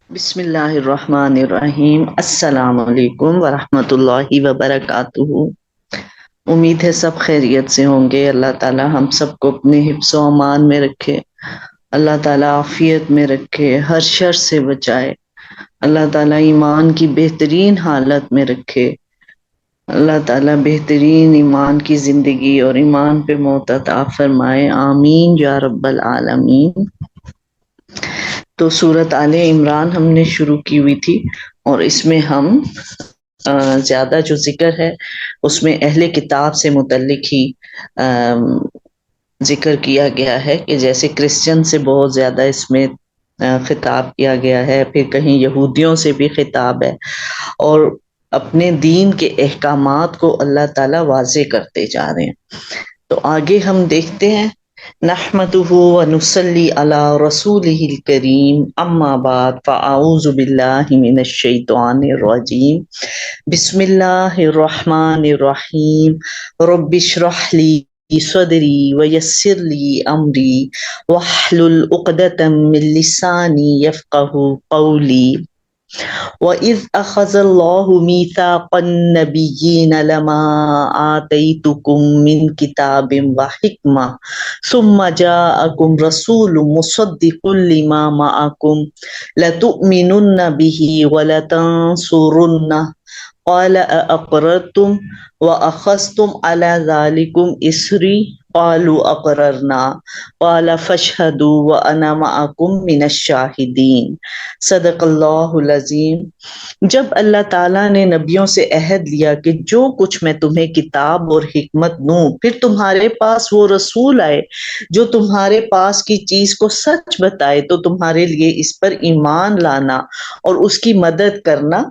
بسم اللہ الرحمن الرحیم۔ السلام علیکم ورحمۃ اللہ وبرکاتہ۔ امید ہے سب خیریت سے ہوں گے۔ اللہ تعالی ہم سب کو اپنے حفظ و امان میں رکھے، اللہ تعالی عافیت میں رکھے، ہر شر سے بچائے، اللہ تعالی ایمان کی بہترین حالت میں رکھے، اللہ تعالی بہترین ایمان کی زندگی اور ایمان پہ موت عطا فرمائے، آمین یا رب العالمین۔ تو سورت آل عمران ہم نے شروع کی ہوئی تھی، اور اس میں ہم زیادہ جو ذکر ہے اس میں اہل کتاب سے متعلق ہی ذکر کیا گیا ہے، کہ جیسے کرسچن سے بہت زیادہ اس میں خطاب کیا گیا ہے، پھر کہیں یہودیوں سے بھی خطاب ہے، اور اپنے دین کے احکامات کو اللہ تعالیٰ واضح کرتے جا رہے ہیں۔ تو آگے ہم دیکھتے ہیں، نحمدہ ونصلی علی رسولہ الکریم، اما بعد فاعوذ باللہ من الشیطان الرجیم، بسم اللہ الرحمن الرحیم، رب اشرح لی صدری ویسر لی امری واحلل عقدۃ من لسانی یفقہوا قولی۔ وَإِذْ أَخَذَ اللَّهُ مِيثَاقَ النَّبِيِّينَ لَمَا آتَيْتُكُم مِّن كِتَابٍ وَحِكْمَةٍ ثُمَّ جَاءَكُمْ رَسُولٌ مُصَدِّقٌ لِّمَا مَعَكُمْ لَتُؤْمِنُنَّ بِهِ وَلَتَنصُرُنَّهُ قال أأقررتم وأخذتم على ذلكم إصري قالوا أقررنا قال فاشهدوا وأنا معكم من الشاهدين۔ صدق اللہ العظیم۔ جب اللہ تعالیٰ نے نبیوں سے عہد لیا کہ جو کچھ میں تمہیں کتاب اور حکمت دوں، پھر تمہارے پاس وہ رسول آئے جو تمہارے پاس کی چیز کو سچ بتائے، تو تمہارے لیے اس پر ایمان لانا اور اس کی مدد کرنا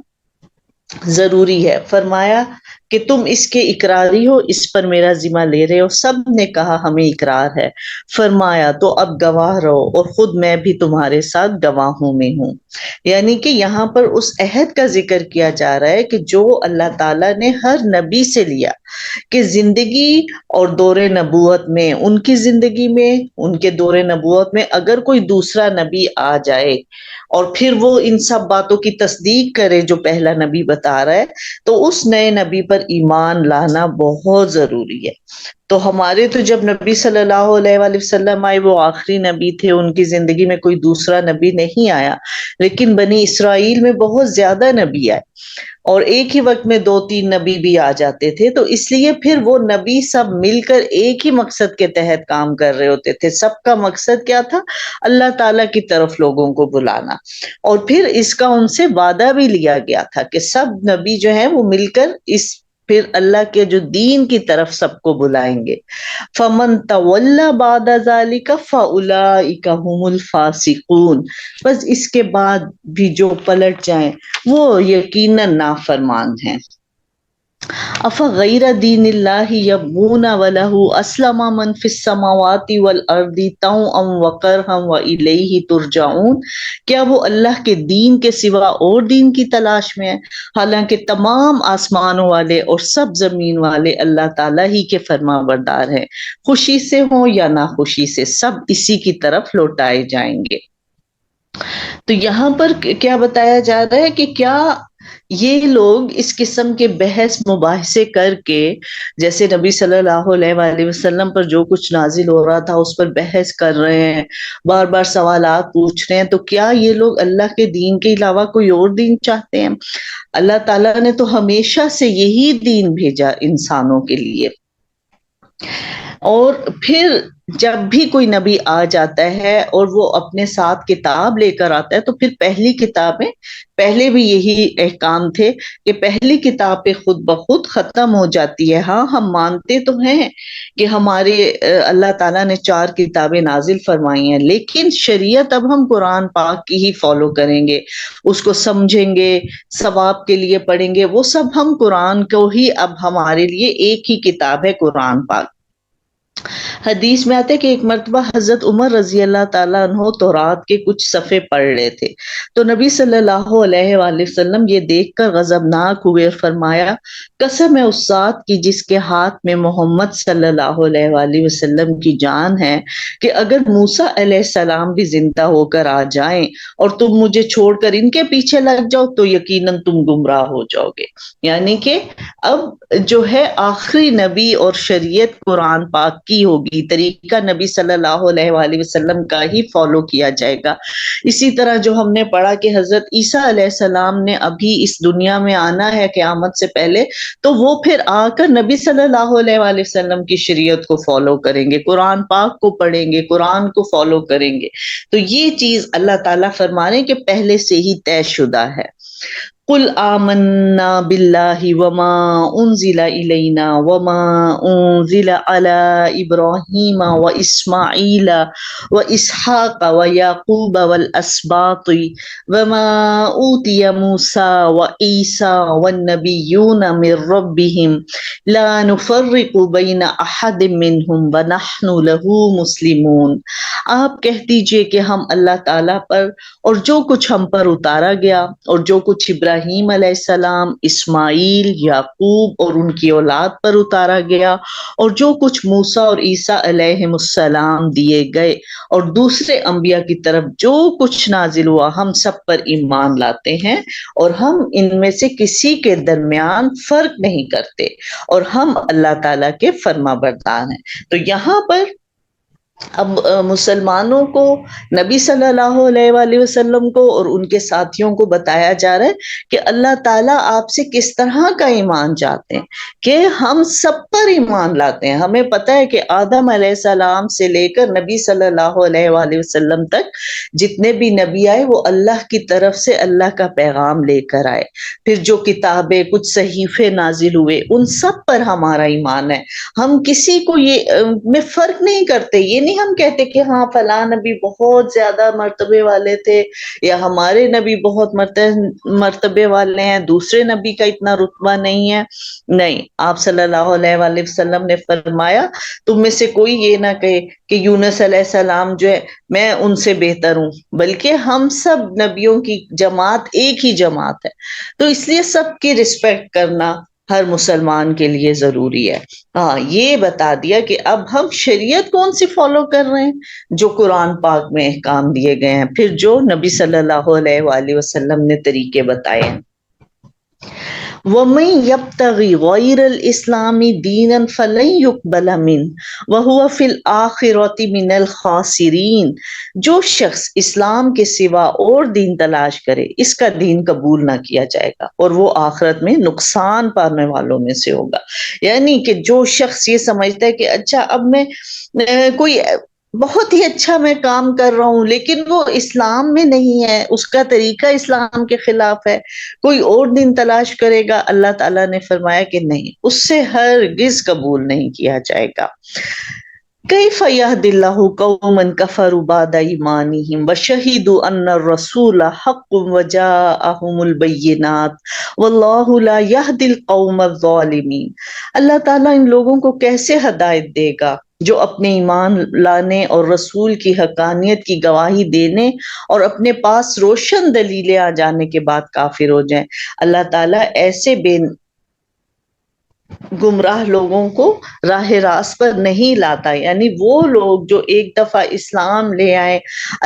ضروری ہے۔ فرمایا کہ تم اس کے اقراری ہو، اس پر میرا ذمہ لے رہے ہو؟ سب نے کہا ہمیں اقرار ہے۔ فرمایا تو اب گواہ رہو، اور خود میں بھی تمہارے ساتھ گواہوں میں ہوں۔ یعنی کہ یہاں پر اس عہد کا ذکر کیا جا رہا ہے کہ جو اللہ تعالیٰ نے ہر نبی سے لیا، کہ زندگی اور دور نبوت میں، ان کی زندگی میں، ان کے دور نبوت میں اگر کوئی دوسرا نبی آ جائے اور پھر وہ ان سب باتوں کی تصدیق کرے جو پہلا نبی بتا رہا ہے، تو اس نئے نبی پر ایمان لانا بہت ضروری ہے۔ تو ہمارے تو جب نبی صلی اللہ علیہ وآلہ وسلم آئے، وہ آخری نبی تھے، ان کی زندگی میں کوئی دوسرا نبی نہیں آیا، لیکن بنی اسرائیل میں بہت زیادہ نبی آئے، اور ایک ہی وقت میں 2-3 نبی بھی آ جاتے تھے، تو اس لیے پھر وہ نبی سب مل کر ایک ہی مقصد کے تحت کام کر رہے ہوتے تھے۔ سب کا مقصد کیا تھا؟ اللہ تعالیٰ کی طرف لوگوں کو بلانا، اور پھر اس کا ان سے وعدہ بھی لیا گیا تھا کہ سب نبی جو ہیں وہ مل کر اس پھر اللہ کے جو دین کی طرف سب کو بلائیں گے۔ فَمَن تَوَلَّى بَعْدَ ذَلِكَ فَأُولَٰئِكَ هُمُ الْفَاسِقُونَ، بس اس کے بعد بھی جو پلٹ جائیں وہ یقیناً نافرمان ہیں۔ افغیر دین اللہ یبغون وله اسلم من فی السماوات والارض طوعا وکرہا والیہ ترجعون، کیا وہ اللہ کے دین کے سوا اور دین کی تلاش میں ہیں، حالانکہ تمام آسمانوں والے اور سب زمین والے اللہ تعالیٰ ہی کے فرما بردار ہیں، خوشی سے ہوں یا ناخوشی سے سب اسی کی طرف لوٹائے جائیں گے۔ تو یہاں پر کیا بتایا جا رہا ہے کہ کیا یہ لوگ اس قسم کے بحث مباحثے کر کے، جیسے نبی صلی اللہ علیہ وآلہ وسلم پر جو کچھ نازل ہو رہا تھا اس پر بحث کر رہے ہیں، بار بار سوالات پوچھ رہے ہیں، تو کیا یہ لوگ اللہ کے دین کے علاوہ کوئی اور دین چاہتے ہیں؟ اللہ تعالیٰ نے تو ہمیشہ سے یہی دین بھیجا انسانوں کے لیے۔ اور پھر جب بھی کوئی نبی آ جاتا ہے اور وہ اپنے ساتھ کتاب لے کر آتا ہے، تو پھر پہلی کتابیں پہلے بھی یہی احکام تھے کہ پہلی کتاب پہ خود بخود ختم ہو جاتی ہے۔ ہاں ہم مانتے تو ہیں کہ ہمارے اللہ تعالیٰ نے 4 کتابیں نازل فرمائی ہیں، لیکن شریعت اب ہم قرآن پاک کی ہی فالو کریں گے، اس کو سمجھیں گے، ثواب کے لیے پڑھیں گے، وہ سب ہم قرآن کو ہی، اب ہمارے لیے ایک ہی کتاب ہے قرآن پاک۔ حدیث میں آتا ہے کہ ایک مرتبہ حضرت عمر رضی اللہ تعالیٰ عنہ تورات کے کچھ صفحے پڑھ رہے تھے، تو نبی صلی اللہ علیہ وآلہ وسلم یہ دیکھ کر غضبناک ہوئے اور فرمایا، قسم ہے اس ذات کی جس کے ہاتھ میں محمد صلی اللہ علیہ وآلہ وسلم کی جان ہے، کہ اگر موسیٰ علیہ السلام بھی زندہ ہو کر آ جائیں اور تم مجھے چھوڑ کر ان کے پیچھے لگ جاؤ تو یقیناً تم گمراہ ہو جاؤ گے۔ یعنی کہ اب جو ہے آخری نبی اور شریعت قرآن پاک کی ہوگی، طریقہ نبی صلی اللہ علیہ وآلہ وسلم کا ہی فالو کیا جائے گا۔ اسی طرح جو ہم نے پڑھا کہ حضرت عیسیٰ علیہ السلام نے ابھی اس دنیا میں آنا ہے قیامت سے پہلے، تو وہ پھر آ کر نبی صلی اللہ علیہ وآلہ وسلم کی شریعت کو فالو کریں گے، قرآن پاک کو پڑھیں گے، قرآن کو فالو کریں گے۔ تو یہ چیز اللہ تعالیٰ فرما رہے ہیں کہ پہلے سے ہی طے شدہ ہے۔ قل آمنا باللہ وما انزل الینا وما انزل علی ابراہیم واسماعیل واسحاق ویعقوب والاسباط وما اوتی موسیٰ وعیسیٰ والنبیون من ربهم لا نفرق بین احد منہم ونحن له مسلمون۔ آپ کہہ دیجئے کہ ہم اللہ تعالیٰ پر اور جو کچھ ہم پر اتارا گیا اور جو کچھ ابراہیم علیہ السلام، اسماعیل، یعقوب اور ان کی اولاد پر اتارا گیا اور جو کچھ موسیٰ اور عیسیٰ علیہ السلام دیے گئے اور دوسرے انبیاء کی طرف جو کچھ نازل ہوا، ہم سب پر ایمان لاتے ہیں اور ہم ان میں سے کسی کے درمیان فرق نہیں کرتے اور ہم اللہ تعالیٰ کے فرما بردار ہیں۔ تو یہاں پر اب مسلمانوں کو نبی صلی اللہ علیہ وآلہ وسلم کو اور ان کے ساتھیوں کو بتایا جا رہا ہے کہ اللہ تعالیٰ آپ سے کس طرح کا ایمان چاہتے ہیں، کہ ہم سب پر ایمان لاتے ہیں۔ ہمیں پتہ ہے کہ آدم علیہ السلام سے لے کر نبی صلی اللہ علیہ وآلہ وسلم تک جتنے بھی نبی آئے وہ اللہ کی طرف سے اللہ کا پیغام لے کر آئے، پھر جو کتابیں کچھ صحیفے نازل ہوئے ان سب پر ہمارا ایمان ہے۔ ہم کسی کو یہ میں فرق نہیں کرتے، یہ نہیں ہم کہتے کہ ہاں فلاں نبی بہت زیادہ مرتبے والے تھے یا ہمارے نبی بہت مرتبے والے ہیں، دوسرے نبی کا اتنا رتبہ نہیں ہے۔ نہیں، آپ صلی اللہ علیہ وآلہ وسلم نے فرمایا تم میں سے کوئی یہ نہ کہے کہ یونس علیہ السلام جو ہے میں ان سے بہتر ہوں، بلکہ ہم سب نبیوں کی جماعت ایک ہی جماعت ہے۔ تو اس لیے سب کی رسپیکٹ کرنا ہر مسلمان کے لیے ضروری ہے۔ ہاں، یہ بتا دیا کہ اب ہم شریعت کون سی فالو کر رہے ہیں، جو قرآن پاک میں احکام دیے گئے ہیں، پھر جو نبی صلی اللہ علیہ وآلہ وسلم نے طریقے بتائے ہیں۔ وَمَن يَبْتَغِ غَيْرَ الْإِسْلَامِ دِينًا فَلَن يُقْبَلَ مِنْهُ وَهُوَ فِي الْآخِرَةِ مِنَ الْخَاسِرِينَ۔ جو شخص اسلام کے سوا اور دین تلاش کرے اس کا دین قبول نہ کیا جائے گا اور وہ آخرت میں نقصان پانے والوں میں سے ہوگا۔ یعنی کہ جو شخص یہ سمجھتا ہے کہ اچھا اب میں کوئی بہت ہی اچھا میں کام کر رہا ہوں لیکن وہ اسلام میں نہیں ہے، اس کا طریقہ اسلام کے خلاف ہے، کوئی اور دین تلاش کرے گا، اللہ تعالیٰ نے فرمایا کہ نہیں، اس سے ہرگز قبول نہیں کیا جائے گا۔ کیف یہدی اللہ قوما کفروا بعد ایمانہم وشہدوا ان الرسول حق وجاءہم البینات واللہ لا یہدی القوم الظالمین۔ اللہ تعالیٰ ان لوگوں کو کیسے ہدایت دے گا جو اپنے ایمان لانے اور رسول کی حقانیت کی گواہی دینے اور اپنے پاس روشن دلیلیں آ جانے کے بعد کافر ہو جائیں۔ اللہ تعالیٰ ایسے بے گمراہ لوگوں کو راہ راست پر نہیں لاتا، یعنی وہ لوگ جو ایک دفعہ اسلام لے آئے،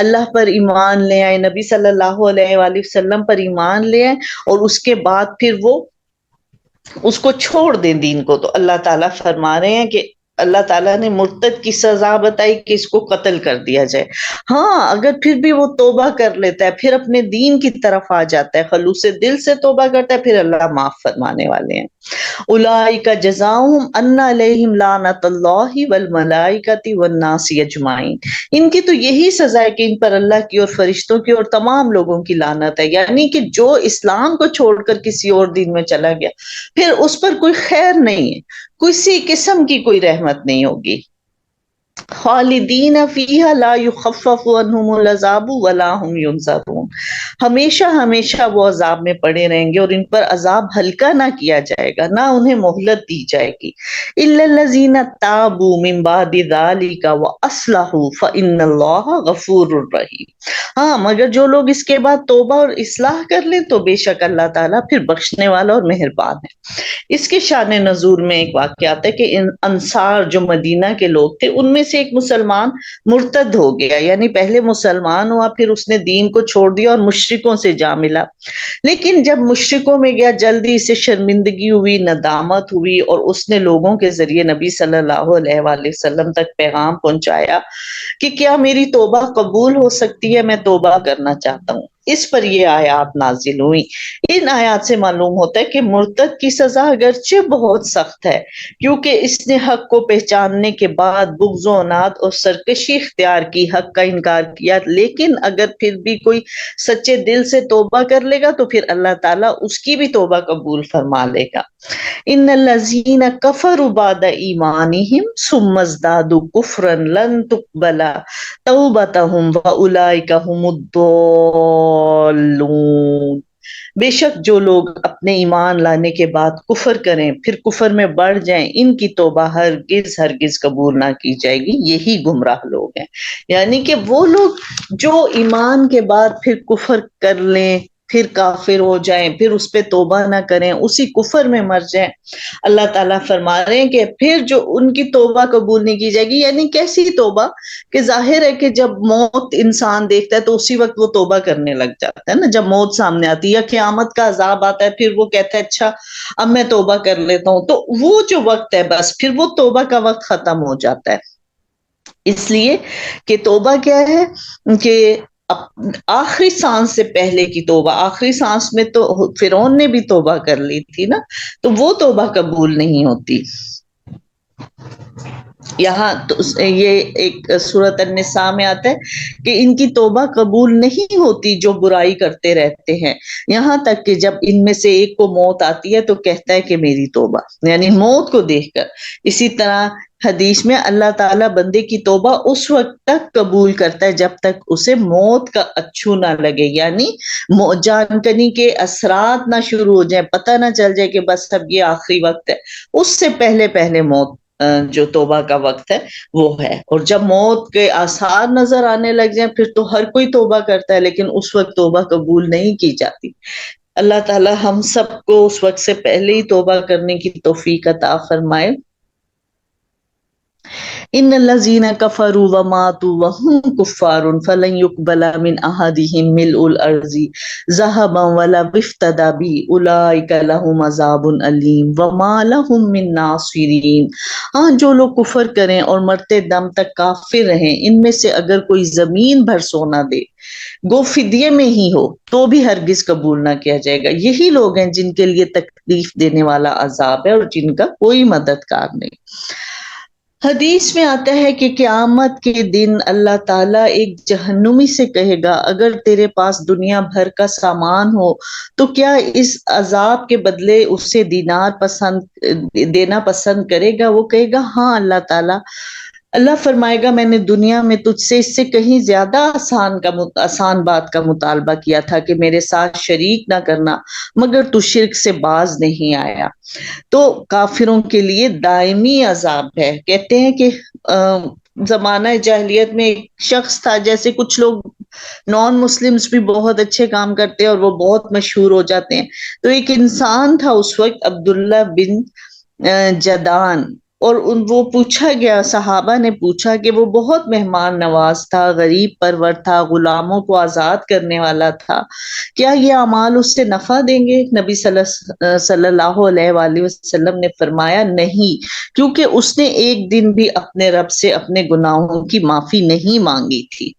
اللہ پر ایمان لے آئے، نبی صلی اللہ علیہ وآلہ وسلم پر ایمان لے آئے اور اس کے بعد پھر وہ اس کو چھوڑ دیں دین کو، تو اللہ تعالیٰ فرما رہے ہیں کہ اللہ تعالیٰ نے مرتد کی سزا بتائی کہ اس کو قتل کر دیا جائے۔ ہاں، اگر پھر بھی وہ توبہ کر لیتا ہے، پھر اپنے دین کی طرف آ جاتا ہے، خلوص دل سے توبہ کرتا ہے، پھر اللہ معاف فرمانے والے ہیں۔ اولئک جزاؤہم ان علیہم لعنت اللہ والملائکۃ والناس اجمعین۔ ان کی تو یہی سزا ہے کہ ان پر اللہ کی اور فرشتوں کی اور تمام لوگوں کی لعنت ہے، یعنی کہ جو اسلام کو چھوڑ کر کسی اور دین میں چلا گیا پھر اس پر کوئی خیر نہیں ہے، کسی قسم کی کوئی رحمت نہیں ہوگی۔ خالدین فیہا لا یخفف عنہم العذاب ولا هم ینظرون، ہمیشہ ہمیشہ وہ عذاب میں پڑے رہیں گے اور ان پر عذاب ہلکا نہ کیا جائے گا، نہ انہیں مہلت دی جائے گی۔ الا الذین تابوا من بعد ذلک واصلحوا فان اللہ غفور رحیم، ہاں مگر جو لوگ اس کے بعد توبہ اور اصلاح کر لیں تو بے شک اللہ تعالیٰ پھر بخشنے والا اور مہربان ہے۔ اس کے شان نزول میں ایک واقعہ آتا ہے کہ ان انصار جو مدینہ کے لوگ تھے ان میں سے ایک مسلمان مرتد ہو گیا، یعنی پہلے مسلمان ہوا پھر اس نے دین کو چھوڑ دیا اور مشرکوں سے جا ملا، لیکن جب مشرکوں میں گیا جلدی سے شرمندگی ہوئی، ندامت ہوئی، اور اس نے لوگوں کے ذریعے نبی صلی اللہ علیہ وآلہ وسلم تک پیغام پہنچایا کہ کیا میری توبہ قبول ہو سکتی ہے، میں توبہ کرنا چاہتا ہوں۔ اس پر یہ آیات نازل ہوئی۔ ان آیات سے معلوم ہوتا ہے کہ مرتد کی سزا اگرچہ بہت سخت ہے کیونکہ اس نے حق کو پہچاننے کے بعد بغض و عناد اور سرکشی اختیار کی، حق کا انکار کیا، لیکن اگر پھر بھی کوئی سچے دل سے توبہ کر لے گا تو پھر اللہ تعالیٰ اس کی بھی توبہ قبول فرما لے گا۔ ان الذین کفروا بعد ایمانہم ثم ازدادوا کفرا لن تقبل توبتہم واولئک هم الضالون، بے شک جو لوگ اپنے ایمان لانے کے بعد کفر کریں پھر کفر میں بڑھ جائیں ان کی توبہ ہرگز ہرگز قبول نہ کی جائے گی، یہی گمراہ لوگ ہیں۔ یعنی کہ وہ لوگ جو ایمان کے بعد پھر کفر کر لیں، پھر کافر ہو جائیں، پھر اس پہ توبہ نہ کریں، اسی کفر میں مر جائیں، اللہ تعالیٰ فرما رہے ہیں کہ پھر جو ان کی توبہ قبول نہیں کی جائے گی۔ یعنی کیسی توبہ کہ ظاہر ہے کہ جب موت انسان دیکھتا ہے تو اسی وقت وہ توبہ کرنے لگ جاتا ہے نا، جب موت سامنے آتی ہے یا قیامت کا عذاب آتا ہے پھر وہ کہتا ہے اچھا اب میں توبہ کر لیتا ہوں، تو وہ جو وقت ہے بس پھر وہ توبہ کا وقت ختم ہو جاتا ہے۔ اس لیے کہ توبہ کیا ہے کہ آخری سانس سے پہلے کی توبہ، آخری سانس میں تو فرعون نے بھی توبہ کر لی تھی نا، تو وہ توبہ قبول نہیں ہوتی۔ یہاں تو یہ ایک سورۃ النساء میں آتا ہے کہ ان کی توبہ قبول نہیں ہوتی جو برائی کرتے رہتے ہیں، یہاں تک کہ جب ان میں سے ایک کو موت آتی ہے تو کہتا ہے کہ میری توبہ، یعنی موت کو دیکھ کر۔ اسی طرح حدیث میں اللہ تعالیٰ بندے کی توبہ اس وقت تک قبول کرتا ہے جب تک اسے موت کا اچھو نہ لگے، یعنی جان کنی کے اثرات نہ شروع ہو جائیں، پتہ نہ چل جائے کہ بس اب یہ آخری وقت ہے، اس سے پہلے پہلے موت جو توبہ کا وقت ہے وہ ہے۔ اور جب موت کے آثار نظر آنے لگ جائیں پھر تو ہر کوئی توبہ کرتا ہے لیکن اس وقت توبہ قبول نہیں کی جاتی۔ اللہ تعالی ہم سب کو اس وقت سے پہلے ہی توبہ کرنے کی توفیق عطا فرمائے۔ ان الذین کفروا وماتوا وهم کفار فلن يقبل من احدهم ملء الارض ذهبا ولا افتدى به اولئک لهم عذاب الیم وما لهم من ناصرین، ہاں جو لوگ کفر کریں اور مرتے دم تک کافر رہیں ان میں سے اگر کوئی زمین بھر سونا دے گو فدیے میں ہی ہو تو بھی ہرگز قبول نہ کیا جائے گا، یہی لوگ ہیں جن کے لیے تکلیف دینے والا عذاب ہے اور جن کا کوئی مددگار نہیں۔ حدیث میں آتا ہے کہ قیامت کے دن اللہ تعالیٰ ایک جہنمی سے کہے گا اگر تیرے پاس دنیا بھر کا سامان ہو تو کیا اس عذاب کے بدلے اسے دینار دینا پسند کرے گا؟ وہ کہے گا ہاں اللہ تعالیٰ۔ اللہ فرمائے گا میں نے دنیا میں تجھ سے اس سے کہیں زیادہ آسان بات کا مطالبہ کیا تھا کہ میرے ساتھ شریک نہ کرنا، مگر تو شرک سے باز نہیں آیا۔ تو کافروں کے لیے دائمی عذاب ہے۔ کہتے ہیں کہ زمانہ جاہلیت میں ایک شخص تھا، جیسے کچھ لوگ نان مسلمز بھی بہت اچھے کام کرتے ہیں اور وہ بہت مشہور ہو جاتے ہیں، تو ایک انسان تھا اس وقت عبداللہ بن جدان، اور وہ پوچھا گیا، صحابہ نے پوچھا کہ وہ بہت مہمان نواز تھا، غریب پرور تھا، غلاموں کو آزاد کرنے والا تھا، کیا یہ اعمال اس سے نفع دیں گے؟ نبی صلی اللہ علیہ وآلہ وسلم نے فرمایا نہیں، کیونکہ اس نے ایک دن بھی اپنے رب سے اپنے گناہوں کی معافی نہیں مانگی تھی۔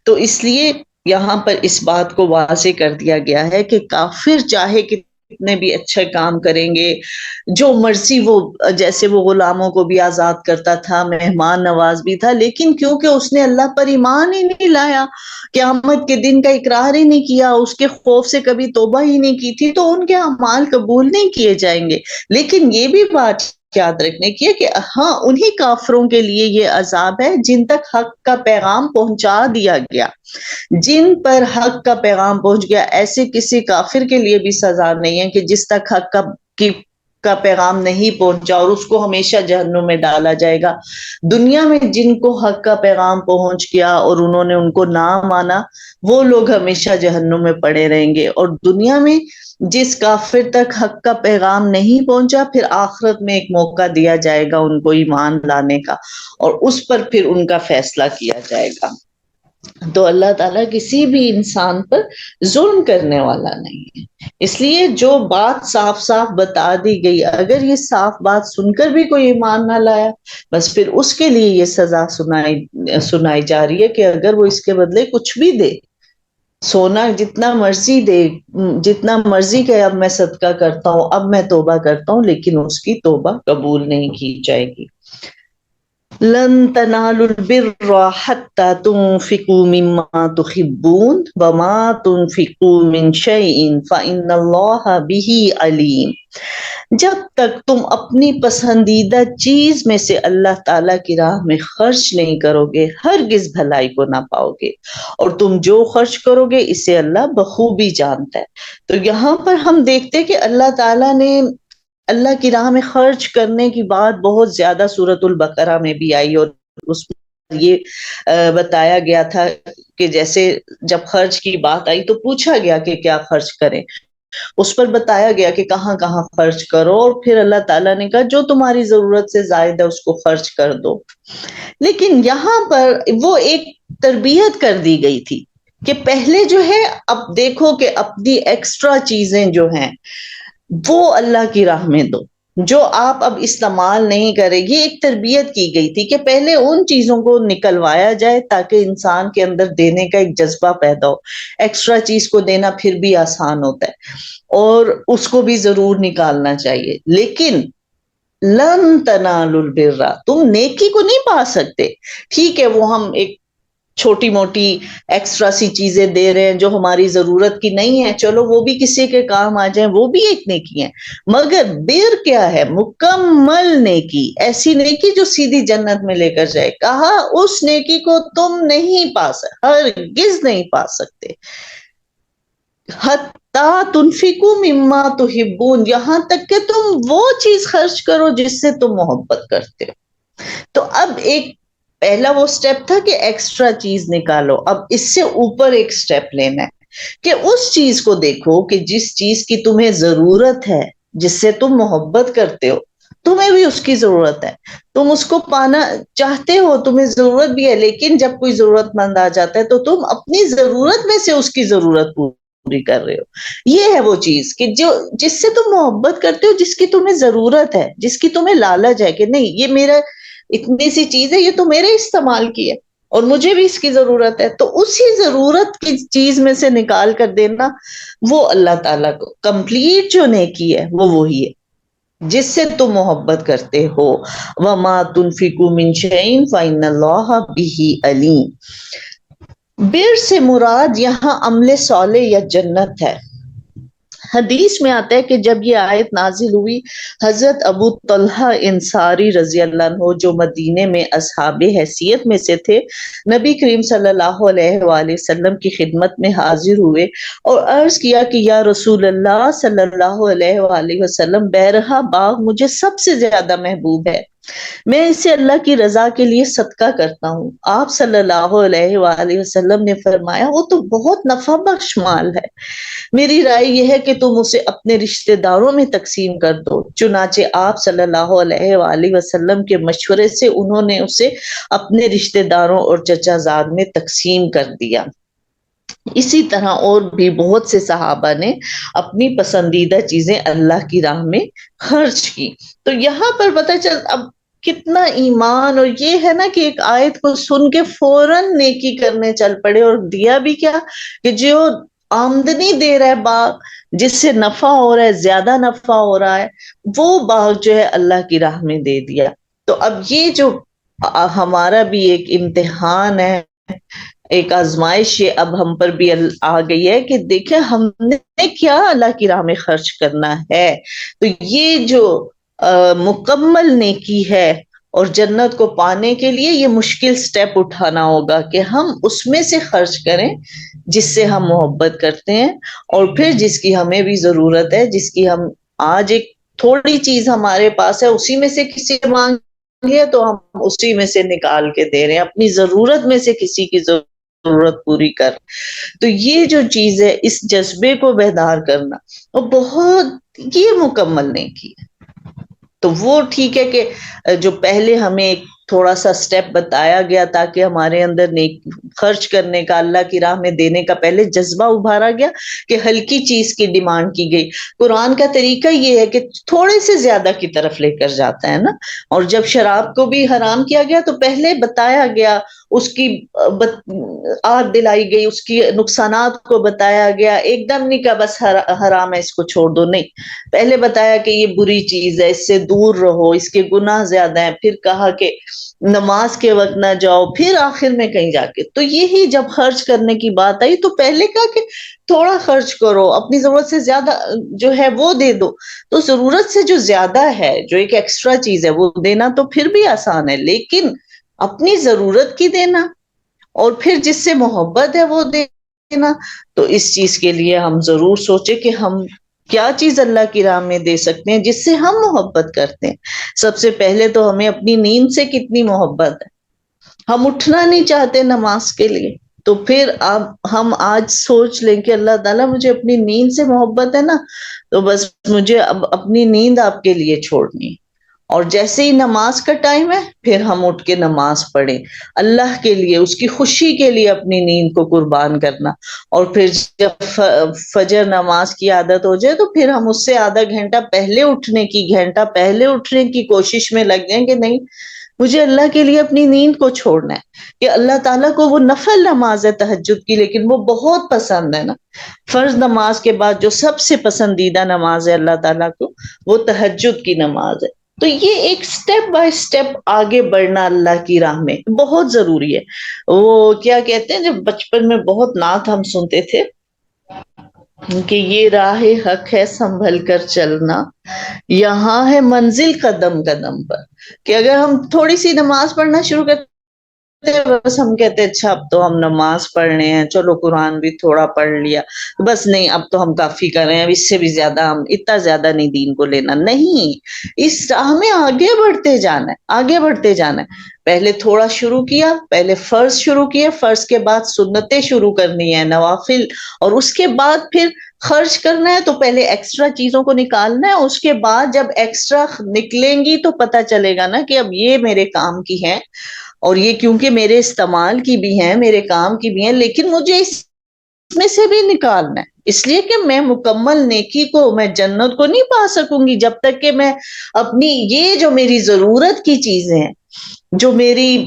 تو اس لیے یہاں پر اس بات کو واضح کر دیا گیا ہے کہ کافر چاہے کتنے بھی اچھے کام کریں گے، جو مرضی وہ، جیسے وہ غلاموں کو بھی آزاد کرتا تھا، مہمان نواز بھی تھا، لیکن کیونکہ اس نے اللہ پر ایمان ہی نہیں لایا، قیامت کے دن کا اقرار ہی نہیں کیا، اس کے خوف سے کبھی توبہ ہی نہیں کی تھی، تو ان کے اعمال قبول نہیں کیے جائیں گے۔ لیکن یہ بھی بات یاد رکھنے کی ہے کہ ہاں انہی کافروں کے لیے یہ عذاب ہے جن تک حق کا پیغام پہنچا دیا گیا، جن پر حق کا پیغام پہنچ گیا۔ ایسے کسی کافر کے لیے بھی سزا نہیں ہے کہ جس تک حق کا پیغام نہیں پہنچا اور اس کو ہمیشہ جہنم میں ڈالا جائے گا۔ دنیا میں جن کو حق کا پیغام پہنچ گیا اور انہوں نے ان کو نہ مانا، وہ لوگ ہمیشہ جہنم میں پڑے رہیں گے، اور دنیا میں جس کافر تک حق کا پیغام نہیں پہنچا، پھر آخرت میں ایک موقع دیا جائے گا ان کو ایمان لانے کا، اور اس پر پھر ان کا فیصلہ کیا جائے گا۔ تو اللہ تعالیٰ کسی بھی انسان پر ظلم کرنے والا نہیں ہے، اس لیے جو بات صاف صاف بتا دی گئی، اگر یہ صاف بات سن کر بھی کوئی ایمان نہ لایا، بس پھر اس کے لیے یہ سزا سنائی جا رہی ہے کہ اگر وہ اس کے بدلے کچھ بھی دے، سونا جتنا مرضی دے، جتنا مرضی کہ اب میں صدقہ کرتا ہوں، اب میں توبہ کرتا ہوں، لیکن اس کی توبہ قبول نہیں کی جائے گی۔ لن تنالوا البر حتى تنفقوا مما تحبون وما تنفقوا من شيء فإن الله به عليم۔ جب تک تم اپنی پسندیدہ چیز میں سے اللہ تعالیٰ کی راہ میں خرچ نہیں کرو گے، ہرگز بھلائی کو نہ پاؤ گے، اور تم جو خرچ کرو گے اسے اللہ بخوبی جانتا ہے۔ تو یہاں پر ہم دیکھتے کہ اللہ تعالیٰ نے اللہ کی راہ میں خرچ کرنے کی بات بہت زیادہ سورۃ البقرہ میں بھی آئی، اور اس میں یہ بتایا گیا تھا کہ جیسے جب خرچ کی بات آئی تو پوچھا گیا کہ کیا خرچ کریں، اس پر بتایا گیا کہ کہاں کہاں خرچ کرو، اور پھر اللہ تعالیٰ نے کہا جو تمہاری ضرورت سے زائد ہے اس کو خرچ کر دو۔ لیکن یہاں پر وہ ایک تربیت کر دی گئی تھی کہ پہلے جو ہے اب دیکھو کہ اپنی ایکسٹرا چیزیں جو ہیں وہ اللہ کی راہ میں دو، جو آپ اب استعمال نہیں کرے۔ یہ ایک تربیت کی گئی تھی کہ پہلے ان چیزوں کو نکلوایا جائے تاکہ انسان کے اندر دینے کا ایک جذبہ پیدا ہو۔ ایکسٹرا چیز کو دینا پھر بھی آسان ہوتا ہے اور اس کو بھی ضرور نکالنا چاہیے، لیکن لن تنالوا البر، تم نیکی کو نہیں پا سکتے۔ ٹھیک ہے وہ ہم ایک چھوٹی موٹی ایکسٹرا سی چیزیں دے رہے ہیں جو ہماری ضرورت کی نہیں ہے، چلو وہ بھی کسی کے کام آ جائیں، وہ بھی ایک نیکی ہے، مگر بر کیا ہے؟ مکمل نیکی، ایسی نیکی جو سیدھی جنت میں لے کر جائے۔ کہا اس نیکی کو تم نہیں پا سکتے، ہرگز نہیں پا سکتے، حتیٰ تنفقوا مما تحبون، یہاں تک کہ تم وہ چیز خرچ کرو جس سے تم محبت کرتے ہو۔ تو اب ایک پہلا وہ سٹیپ تھا کہ ایکسٹرا چیز نکالو، اب اس سے اوپر ایک سٹیپ لینا ہے کہ اس چیز کو دیکھو کہ جس چیز کی تمہیں ضرورت ہے، جس سے تم محبت کرتے ہو، تمہیں بھی اس کی ضرورت ہے، تم اس کو پانا چاہتے ہو، تمہیں ضرورت بھی ہے، لیکن جب کوئی ضرورت مند آ جاتا ہے تو تم اپنی ضرورت میں سے اس کی ضرورت پوری کر رہے ہو۔ یہ ہے وہ چیز کہ جس سے تم محبت کرتے ہو، جس کی تمہیں ضرورت ہے، جس کی تمہیں لالچ ہے کہ نہیں یہ میرا اتنی سی چیز ہے، یہ تو میرے استعمال کی ہے اور مجھے بھی اس کی ضرورت ہے، تو اسی ضرورت کی چیز میں سے نکال کر دینا، وہ اللہ تعالیٰ کو کمپلیٹ جو نیکی ہے وہ وہی ہے جس سے تم محبت کرتے ہو۔ وَمَا تُنْفِقُوا مِنْ شَيْءٍ فَإِنَّ اللَّهَ بِهِ عَلِيمٌ۔ بر سے مراد یہاں عمل صالح یا جنت ہے۔ حدیث میں آتا ہے کہ جب یہ آیت نازل ہوئی، حضرت ابو طلحہ انصاری رضی اللہ عنہ جو مدینے میں اصحاب حیثیت میں سے تھے، نبی کریم صلی اللہ علیہ وآلہ وسلم کی خدمت میں حاضر ہوئے اور عرض کیا کہ یا رسول اللہ صلی اللہ علیہ وآلہ وسلم، بیرہا باغ مجھے سب سے زیادہ محبوب ہے، میں اسے اللہ کی رضا کے لیے صدقہ کرتا ہوں۔ آپ صلی اللہ علیہ وآلہ وسلم نے فرمایا وہ تو بہت نفع بخش مال ہے، میری رائے یہ ہے کہ تم اسے اپنے رشتہ داروں میں تقسیم کر دو۔ چنانچہ آپ صلی اللہ علیہ وآلہ وسلم کے مشورے سے انہوں نے اسے اپنے رشتہ داروں اور چچا زاد میں تقسیم کر دیا۔ اسی طرح اور بھی بہت سے صحابہ نے اپنی پسندیدہ چیزیں اللہ کی راہ میں خرچ کی۔ تو یہاں پر پتہ چل اب کتنا ایمان، اور یہ ہے نا کہ ایک آیت کو سن کے فوراً نیکی کرنے چل پڑے، اور دیا بھی کیا کہ جو آمدنی دے رہا ہے باغ، جس سے نفع ہو رہا ہے، زیادہ نفع ہو رہا ہے، وہ باغ جو ہے اللہ کی راہ میں دے دیا۔ تو اب یہ جو ہمارا بھی ایک امتحان ہے، ایک آزمائش یہ اب ہم پر بھی آ گئی ہے کہ دیکھیں ہم نے کیا اللہ کی راہ میں خرچ کرنا ہے۔ تو یہ جو مکمل نیکی ہے اور جنت کو پانے کے لیے یہ مشکل سٹیپ اٹھانا ہوگا کہ ہم اس میں سے خرچ کریں جس سے ہم محبت کرتے ہیں، اور پھر جس کی ہمیں بھی ضرورت ہے، جس کی ہم آج ایک تھوڑی چیز ہمارے پاس ہے، اسی میں سے کسی سے مانگ لیا تو ہم اسی میں سے نکال کے دے رہے ہیں، اپنی ضرورت میں سے کسی کی ضرورت پوری کر۔ تو یہ جو چیز ہے، اس جذبے کو بیدار کرنا، وہ بہت یہ مکمل نہیں کی۔ تو وہ ٹھیک ہے کہ جو پہلے ہمیں ایک تھوڑا سا سٹیپ بتایا گیا تاکہ ہمارے اندر نیک خرچ کرنے کا، اللہ کی راہ میں دینے کا پہلے جذبہ ابھارا گیا کہ ہلکی چیز کی ڈیمانڈ کی گئی۔ قرآن کا طریقہ یہ ہے کہ تھوڑے سے زیادہ کی طرف لے کر جاتا ہے نا۔ اور جب شراب کو بھی حرام کیا گیا تو پہلے بتایا گیا، اس کی آگ دلائی گئی، اس کی نقصانات کو بتایا گیا، ایک دم نہیں کہا بس حرام ہے اس کو چھوڑ دو، نہیں، پہلے بتایا کہ یہ بری چیز ہے، اس سے دور رہو، اس کے گناہ زیادہ ہیں، پھر کہا کہ نماز کے وقت نہ جاؤ، پھر آخر میں کہیں جا کے تو یہی جب خرچ کرنے کی بات آئی تو پہلے کہا کہ تھوڑا خرچ کرو، اپنی ضرورت سے زیادہ جو ہے وہ دے دو۔ تو ضرورت سے جو زیادہ ہے، جو ایک ایکسٹرا چیز ہے وہ دینا تو پھر بھی آسان ہے، لیکن اپنی ضرورت کی دینا اور پھر جس سے محبت ہے وہ دینا، تو اس چیز کے لیے ہم ضرور سوچیں کہ ہم کیا چیز اللہ کی راہ میں دے سکتے ہیں جس سے ہم محبت کرتے ہیں۔ سب سے پہلے تو ہمیں اپنی نیند سے کتنی محبت ہے، ہم اٹھنا نہیں چاہتے نماز کے لیے، تو پھر اب ہم آج سوچ لیں کہ اللہ تعالیٰ مجھے اپنی نیند سے محبت ہے نا، تو بس مجھے اب اپنی نیند آپ کے لیے چھوڑنی ہے، اور جیسے ہی نماز کا ٹائم ہے پھر ہم اٹھ کے نماز پڑھیں، اللہ کے لیے، اس کی خوشی کے لیے اپنی نیند کو قربان کرنا۔ اور پھر جب فجر نماز کی عادت ہو جائے تو پھر ہم اس سے آدھا گھنٹہ پہلے اٹھنے کی، گھنٹہ پہلے اٹھنے کی کوشش میں لگ جائیں کہ نہیں، مجھے اللہ کے لیے اپنی نیند کو چھوڑنا ہے۔ کہ اللہ تعالیٰ کو وہ نفل نماز ہے تہجد کی، لیکن وہ بہت پسند ہے نا، فرض نماز کے بعد جو سب سے پسندیدہ نماز ہے اللہ تعالیٰ کو، وہ تہجد کی نماز ہے۔ تو یہ ایک سٹیپ بائی سٹیپ آگے بڑھنا اللہ کی راہ میں بہت ضروری ہے۔ وہ کیا کہتے ہیں، جب بچپن میں بہت نعت ہم سنتے تھے کہ یہ راہ حق ہے سنبھل کر چلنا، یہاں ہے منزل قدم قدم پر، کہ اگر ہم تھوڑی سی نماز پڑھنا شروع کرتے بس ہم کہتے اچھا اب تو ہم نماز پڑھ رہے ہیں، چلو قرآن بھی تھوڑا پڑھ لیا، بس نہیں اب تو ہم کافی کر رہے ہیں، اب اس سے بھی زیادہ ہم اتنا زیادہ نہیں دین کو لینا، نہیں، اس راہ میں آگے بڑھتے جانا ہے، آگے بڑھتے جانا ہے۔ پہلے تھوڑا شروع کیا، پہلے فرض شروع کیے، فرض کے بعد سنتیں شروع کرنی ہے، نوافل، اور اس کے بعد پھر خرچ کرنا ہے تو پہلے ایکسٹرا چیزوں کو نکالنا ہے، اس کے بعد جب ایکسٹرا نکلیں گی تو پتہ چلے گا نا کہ اب یہ میرے کام کی ہے، اور یہ کیونکہ میرے استعمال کی بھی ہیں، میرے کام کی بھی ہیں، لیکن مجھے اس میں سے بھی نکالنا ہے، اس لیے کہ میں مکمل نیکی کو، میں جنت کو نہیں پا سکوں گی جب تک کہ میں اپنی یہ جو میری ضرورت کی چیزیں ہیں، جو میری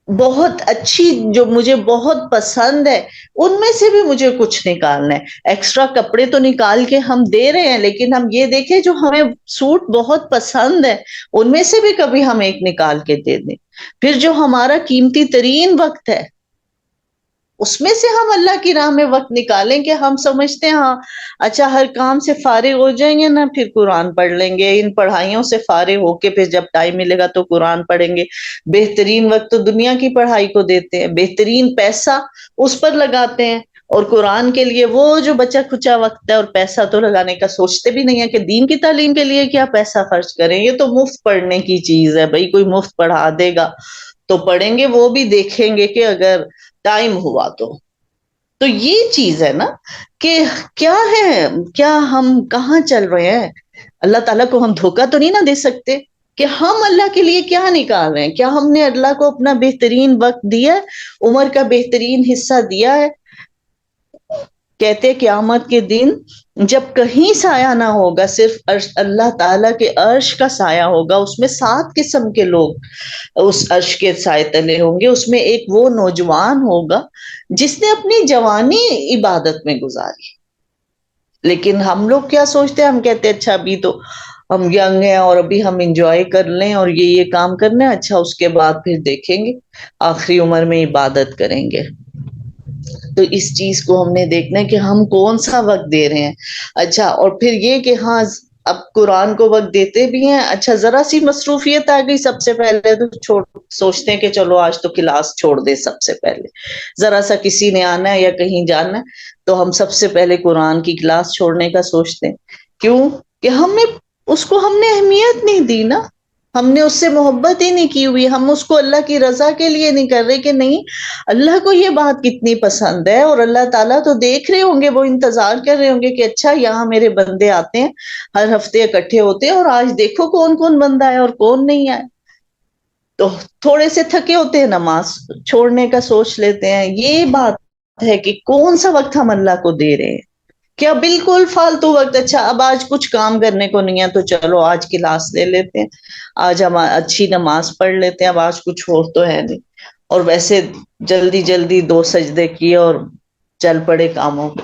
بہت اچھی، جو مجھے بہت پسند ہے، ان میں سے بھی مجھے کچھ نکالنا ہے۔ ایکسٹرا کپڑے تو نکال کے ہم دے رہے ہیں، لیکن ہم یہ دیکھیں جو ہمیں سوٹ بہت پسند ہے ان میں سے بھی کبھی ہم ایک نکال کے دے دیں۔ پھر جو ہمارا قیمتی ترین وقت ہے اس میں سے ہم اللہ کی راہ میں وقت نکالیں کہ ہم سمجھتے ہیں ہاں اچھا ہر کام سے فارغ ہو جائیں گے نا، پھر قرآن پڑھ لیں گے، ان پڑھائیوں سے فارغ ہو کے پھر جب ٹائم ملے گا تو قرآن پڑھیں گے۔ بہترین وقت تو دنیا کی پڑھائی کو دیتے ہیں، بہترین پیسہ اس پر لگاتے ہیں، اور قرآن کے لیے وہ جو بچا کھچا وقت ہے اور پیسہ تو لگانے کا سوچتے بھی نہیں ہے کہ دین کی تعلیم کے لیے کیا پیسہ خرچ کریں، یہ تو مفت پڑھنے کی چیز ہے، بھائی کوئی مفت پڑھا دے گا تو پڑھیں گے، وہ بھی دیکھیں گے کہ اگر ٹائم ہوا تو یہ چیز ہے نا کہ کیا ہے، کیا ہم کہاں چل رہے ہیں، اللہ تعالیٰ کو ہم دھوکہ تو نہیں نہ دے سکتے کہ ہم اللہ کے لیے کیا نکال رہے ہیں، کیا ہم نے اللہ کو اپنا بہترین وقت دیا ہے، عمر کا بہترین حصہ دیا ہے۔ کہتے قیامت کے دن جب کہیں سایہ نہ ہوگا، صرف اللہ تعالیٰ کے عرش کا سایہ ہوگا، اس میں 7 قسم کے لوگ اس عرش کے سائے تلے ہوں گے، اس میں ایک وہ نوجوان ہوگا جس نے اپنی جوانی عبادت میں گزاری۔ لیکن ہم لوگ کیا سوچتے ہیں، ہم کہتے ہیں اچھا ابھی تو ہم ینگ ہیں اور ابھی ہم انجوائے کر لیں اور یہ کام کرنا ہے، اچھا اس کے بعد پھر دیکھیں گے، آخری عمر میں عبادت کریں گے۔ تو اس چیز کو ہم نے دیکھنا ہے کہ ہم کون سا وقت دے رہے ہیں۔ اچھا اور پھر یہ کہ ہاں اب قرآن کو وقت دیتے بھی ہیں، اچھا ذرا سی مصروفیت آ گئی سب سے پہلے تو سوچتے ہیں کہ چلو آج تو کلاس چھوڑ دے، سب سے پہلے ذرا سا کسی نے آنا ہے یا کہیں جانا ہے تو ہم سب سے پہلے قرآن کی کلاس چھوڑنے کا سوچتے ہیں. کیوں؟ کہ ہم نے اہمیت نہیں دی نا، ہم نے اس سے محبت ہی نہیں کی ہوئی، ہم اس کو اللہ کی رضا کے لیے نہیں کر رہے کہ نہیں اللہ کو یہ بات کتنی پسند ہے، اور اللہ تعالیٰ تو دیکھ رہے ہوں گے، وہ انتظار کر رہے ہوں گے کہ اچھا یہاں میرے بندے آتے ہیں ہر ہفتے اکٹھے ہوتے ہیں، اور آج دیکھو کون کون بندہ ہے اور کون نہیں آئے. تو تھوڑے سے تھکے ہوتے ہیں، نماز چھوڑنے کا سوچ لیتے ہیں. یہ بات ہے کہ کون سا وقت ہم اللہ کو دے رہے ہیں. کیا بالکل فالتو وقت، اچھا اب آج کچھ کام کرنے کو نہیں ہے تو چلو آج کلاس لے لیتے ہیں، آج ہم اچھی نماز پڑھ لیتے ہیں، اب آج کچھ اور تو ہے نہیں، اور ویسے جلدی جلدی 2 سجدے کیے اور چل پڑے کاموں پہ.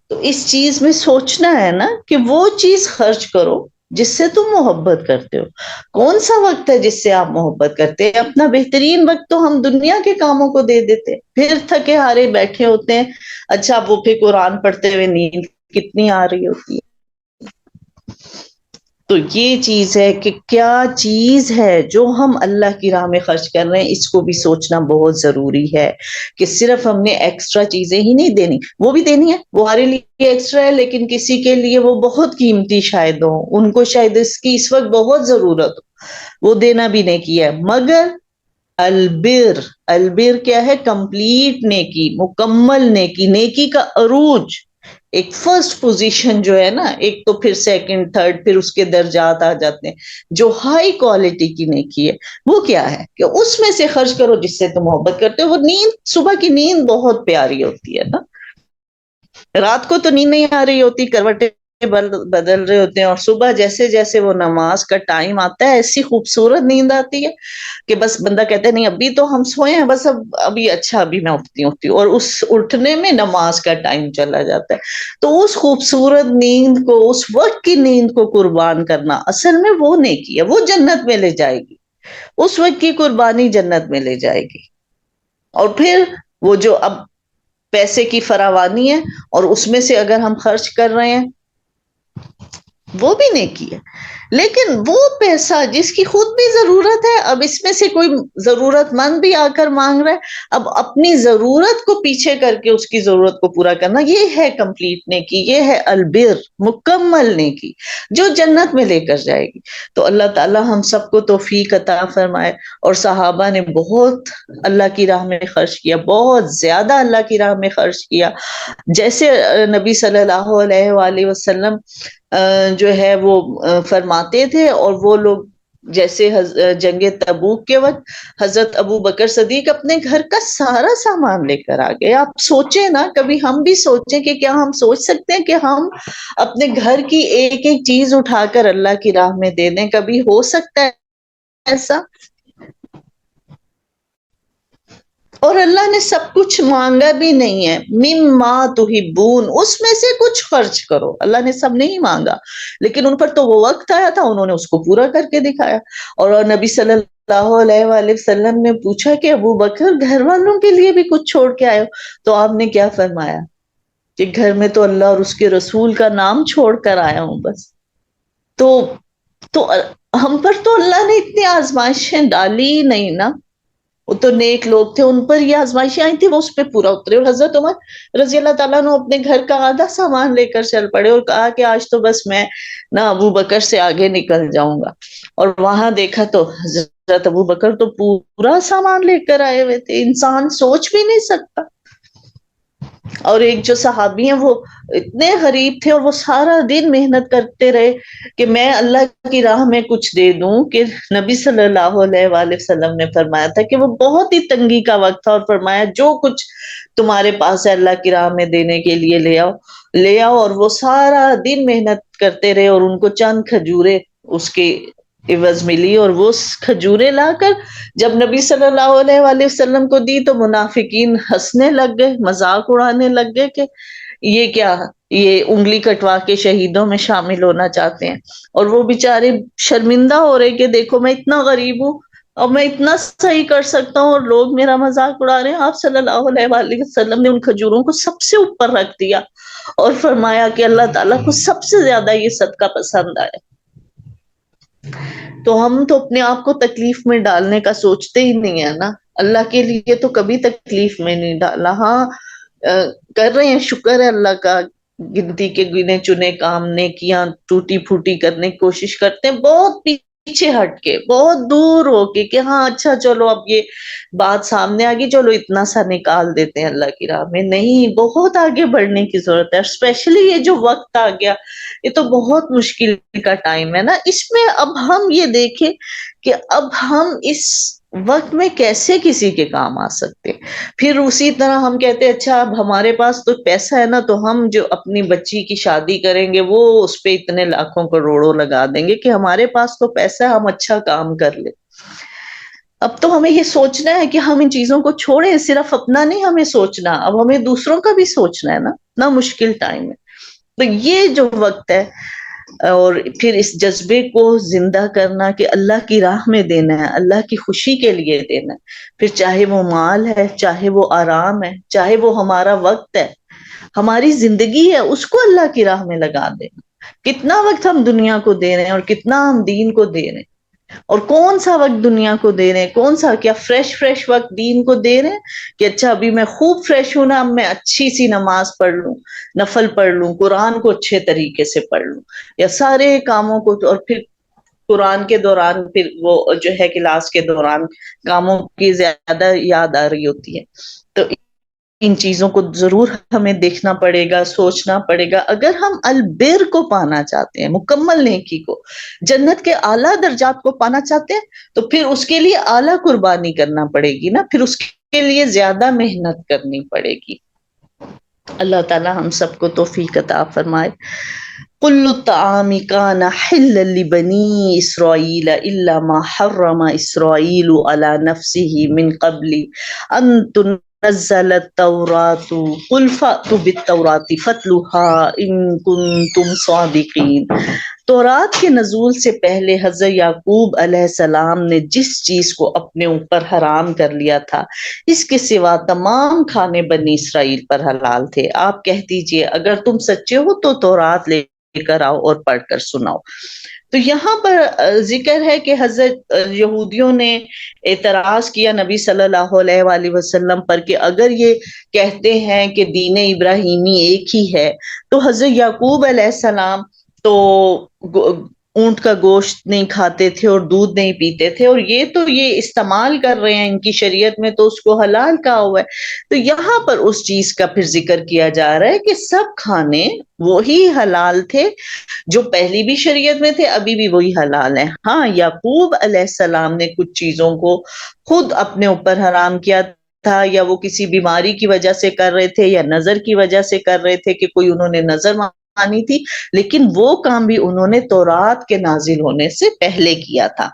تو اس چیز میں سوچنا ہے نا کہ وہ چیز خرچ کرو جس سے تم محبت کرتے ہو. کون سا وقت ہے جس سے آپ محبت کرتے ہیں؟ اپنا بہترین وقت تو ہم دنیا کے کاموں کو دے دیتے، پھر تھکے ہارے بیٹھے ہوتے ہیں. اچھا وہ پھر قرآن پڑھتے ہوئے نیند کتنی آ رہی ہوتی ہے. تو یہ چیز ہے کہ کیا چیز ہے جو ہم اللہ کی راہ میں خرچ کر رہے ہیں، اس کو بھی سوچنا بہت ضروری ہے کہ صرف ہم نے ایکسٹرا چیزیں ہی نہیں دینی، وہ بھی دینی ہے، وہ ہمارے لیے ایکسٹرا ہے، لیکن کسی کے لیے وہ بہت قیمتی شاید ہو، ان کو شاید اس کی اس وقت بہت ضرورت ہو، وہ دینا بھی نہیں کیا. مگر البر، البر کیا ہے؟ کمپلیٹ نیکی، مکمل نیکی، نیکی کا عروج، ایک فرسٹ پوزیشن جو ہے نا، ایک تو پھر سیکنڈ تھرڈ پھر اس کے درجات آ جاتے ہیں. جو ہائی کوالٹی کی نیکی ہے وہ کیا ہے کہ اس میں سے خرچ کرو جس سے تم محبت کرتے ہو. وہ نیند، صبح کی نیند بہت پیاری ہوتی ہے نا، رات کو تو نیند نہیں آ رہی ہوتی، کروٹیں بدل رہے ہوتے ہیں، اور صبح جیسے جیسے وہ نماز کا ٹائم آتا ہے ایسی خوبصورت نیند آتی ہے کہ بس بندہ کہتا ہے نہیں ابھی تو ہم سوئے ہیں، بس ابھی اچھا ابھی میں اٹھتی ہوں، اور اس اٹھنے میں نماز کا ٹائم چلا جاتا ہے. تو اس خوبصورت نیند کو، اس وقت کی نیند کو قربان کرنا اصل میں وہ نیکی ہے، وہ جنت میں لے جائے گی. اس وقت کی قربانی جنت میں لے جائے گی. اور پھر وہ جو اب پیسے کی فراوانی ہے اور اس میں سے اگر ہم خرچ کر رہے ہیں وہ بھی نیکی ہے. لیکن وہ پیسہ جس کی خود بھی ضرورت ہے، اب اس میں سے کوئی ضرورت مند بھی آ کر مانگ رہا ہے، اب اپنی ضرورت کو پیچھے کر کے اس کی ضرورت کو پورا کرنا، یہ ہے کمپلیٹ نیکی، یہ ہے البر، مکمل نیکی جو جنت میں لے کر جائے گی. تو اللہ تعالی ہم سب کو توفیق عطا فرمائے. اور صحابہ نے بہت اللہ کی راہ میں خرچ کیا، بہت زیادہ اللہ کی راہ میں خرچ کیا. جیسے نبی صلی اللہ علیہ وآلہ وسلم جو ہے وہ فرماتے تھے، اور وہ لوگ جیسے جنگ تبوک کے وقت حضرت ابو بکر صدیق اپنے گھر کا سارا سامان لے کر آ گئے. آپ سوچیں نا، کبھی ہم بھی سوچیں کہ کیا ہم سوچ سکتے ہیں کہ ہم اپنے گھر کی ایک ایک چیز اٹھا کر اللہ کی راہ میں دے دیں؟ کبھی ہو سکتا ہے ایسا؟ اور اللہ نے سب کچھ مانگا بھی نہیں ہے. مما تحبون، اس میں سے کچھ خرچ کرو. اللہ نے سب نہیں مانگا، لیکن ان پر تو وہ وقت آیا تھا، انہوں نے اس کو پورا کر کے دکھایا. اور نبی صلی اللہ علیہ وآلہ وسلم نے پوچھا کہ ابو بکر گھر والوں کے لیے بھی کچھ چھوڑ کے آئے ہو؟ تو آپ نے کیا فرمایا کہ گھر میں تو اللہ اور اس کے رسول کا نام چھوڑ کر آیا ہوں بس. تو تو ہم پر تو اللہ نے اتنی آزمائشیں ڈالی ہی نہیں نا. وہ تو نیک لوگ تھے، ان پر یہ آزمائشیں آئی تھی، وہ اس پہ پورا اترے. اور حضرت عمر رضی اللہ تعالیٰ نے اپنے گھر کا آدھا سامان لے کر چل پڑے اور کہا کہ آج تو بس میں نہ ابو بکر سے آگے نکل جاؤں گا. اور وہاں دیکھا تو حضرت ابو بکر تو پورا سامان لے کر آئے ہوئے تھے، انسان سوچ بھی نہیں سکتا. اور ایک جو صحابی ہیں وہ اتنے غریب تھے اور وہ سارا دن محنت کرتے رہے کہ میں اللہ کی راہ میں کچھ دے دوں. کہ نبی صلی اللہ علیہ وآلہ وسلم نے فرمایا تھا کہ وہ بہت ہی تنگی کا وقت تھا، اور فرمایا جو کچھ تمہارے پاس ہے اللہ کی راہ میں دینے کے لیے لے آؤ، لے آؤ. اور وہ سارا دن محنت کرتے رہے، اور ان کو چند کھجورے اس کے عوض ملی، اور وہ کھجورے لا کر جب نبی صلی اللہ علیہ وآلہ وسلم کو دی تو منافقین ہنسنے لگ گئے، مذاق اڑانے لگ گئے کہ یہ کیا، یہ انگلی کٹوا کے شہیدوں میں شامل ہونا چاہتے ہیں. اور وہ بیچارے شرمندہ ہو رہے کہ دیکھو میں اتنا غریب ہوں اور میں اتنا صحیح کر سکتا ہوں اور لوگ میرا مذاق اڑا رہے ہیں. آپ صلی اللہ علیہ وآلہ وسلم نے ان کھجوروں کو سب سے اوپر رکھ دیا اور فرمایا کہ اللہ تعالیٰ کو سب سے زیادہ یہ صدقہ پسند آیا. تو ہم تو اپنے آپ کو تکلیف میں ڈالنے کا سوچتے ہی نہیں ہے نا، اللہ کے لیے تو کبھی تکلیف میں نہیں ڈالا. ہاں کر رہے ہیں، شکر ہے اللہ کا، گنتی کے گنے چنے کام نیکیاں ٹوٹی پھوٹی کرنے کی کوشش کرتے ہیں، بہت پیچھے ہٹ کے، بہت دور ہو کے، کہ ہاں اچھا چلو اب یہ بات سامنے آ گئی، چلو اتنا سا نکال دیتے ہیں اللہ کی راہ میں. نہیں، بہت آگے بڑھنے کی ضرورت ہے. اسپیشلی یہ جو وقت آ گیا، یہ تو بہت مشکل کا ٹائم ہے نا. اس میں اب ہم یہ دیکھیں کہ اب ہم اس وقت میں کیسے کسی کے کام آ سکتے. پھر اسی طرح ہم کہتے ہیں اچھا اب ہمارے پاس تو پیسہ ہے نا، تو ہم جو اپنی بچی کی شادی کریں گے وہ اس پہ اتنے لاکھوں کروڑوں لگا دیں گے کہ ہمارے پاس تو پیسہ ہے، ہم اچھا کام کر لیں. اب تو ہمیں یہ سوچنا ہے کہ ہم ان چیزوں کو چھوڑیں، صرف اپنا نہیں ہمیں سوچنا، اب ہمیں دوسروں کا بھی سوچنا ہے نا. اتنا مشکل ٹائم ہے. تو یہ جو وقت ہے، اور پھر اس جذبے کو زندہ کرنا کہ اللہ کی راہ میں دینا ہے، اللہ کی خوشی کے لیے دینا ہے. پھر چاہے وہ مال ہے، چاہے وہ آرام ہے، چاہے وہ ہمارا وقت ہے، ہماری زندگی ہے، اس کو اللہ کی راہ میں لگا دینا. کتنا وقت ہم دنیا کو دے رہے ہیں اور کتنا ہم دین کو دے رہے ہیں، اور کون سا وقت دنیا کو دے رہے ہیں، کون سا، کیا فریش وقت دین کو دے رہے ہیں کہ اچھا ابھی میں خوب فریش ہوں نا، اب میں اچھی سی نماز پڑھ لوں، نفل پڑھ لوں، قرآن کو اچھے طریقے سے پڑھ لوں، یا سارے کاموں کو. اور پھر قرآن کے دوران پھر وہ جو ہے کلاس کے دوران کاموں کی زیادہ یاد آ رہی ہوتی ہے. تو ان چیزوں کو ضرور ہمیں دیکھنا پڑے گا، سوچنا پڑے گا. اگر ہم البر کو پانا چاہتے ہیں، مکمل نیکی کو، جنت کے اعلیٰ درجات کو پانا چاہتے ہیں، تو پھر اس کے لیے اعلیٰ قربانی کرنا پڑے گی نا، پھر اس کے لیے زیادہ محنت کرنی پڑے گی. اللہ تعالی ہم سب کو توفیق عطا فرمائے. كل الطعام كان حلا لبني إسرائيل إلا ما حرم إسرائيل على نفسه من قبل أن تنزل التوراة قل فأتوا بالتوراة فاتلوها إن كنتم صادقين. تورات کے نزول سے پہلے حضرت یعقوب علیہ السلام نے جس چیز کو اپنے اوپر حرام کر لیا تھا، اس کے سوا تمام کھانے بنی اسرائیل پر حلال تھے. آپ کہہ دیجئے اگر تم سچے ہو تو تورات لے کر آؤ اور پڑھ کر سناؤ. تو یہاں پر ذکر ہے کہ حضرت یہودیوں نے اعتراض کیا نبی صلی اللہ علیہ وآلہ وسلم پر کہ اگر یہ کہتے ہیں کہ دین ابراہیمی ایک ہی ہے، تو حضرت یعقوب علیہ السلام تو اونٹ کا گوشت نہیں کھاتے تھے اور دودھ نہیں پیتے تھے، اور یہ استعمال کر رہے ہیں ان کی شریعت میں، تو اس کو حلال کہا ہوا ہے. تو یہاں پر اس چیز کا پھر ذکر کیا جا رہا ہے کہ سب کھانے وہی حلال تھے جو پہلی بھی شریعت میں تھے، ابھی بھی وہی حلال ہیں. ہاں، یعقوب علیہ السلام نے کچھ چیزوں کو خود اپنے اوپر حرام کیا تھا، یا وہ کسی بیماری کی وجہ سے کر رہے تھے، یا نظر کی وجہ سے کر رہے تھے کہ کوئی انہوں نے نظر مانی تھی، لیکن وہ کام بھی انہوں نے تورات کے نازل ہونے سے پہلے کیا تھا.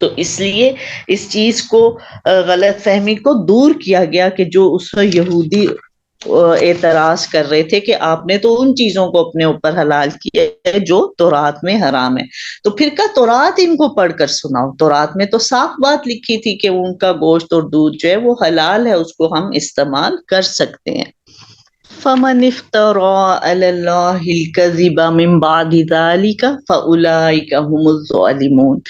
تو اس لیے اس چیز کو، غلط فہمی کو دور کیا گیا کہ جو اس میں یہودی اعتراض کر رہے تھے کہ آپ نے تو ان چیزوں کو اپنے اوپر حلال کیا ہے جو تورات میں حرام ہے. تو پھر کا تورات ان کو پڑھ کر سناؤ. تورات میں تو صاف بات لکھی تھی کہ ان کا گوشت اور دودھ جو ہے وہ حلال ہے، اس کو ہم استعمال کر سکتے ہیں. فمن افترى على الله الكذب من بعد ذلك فأولئك هم الظالمون.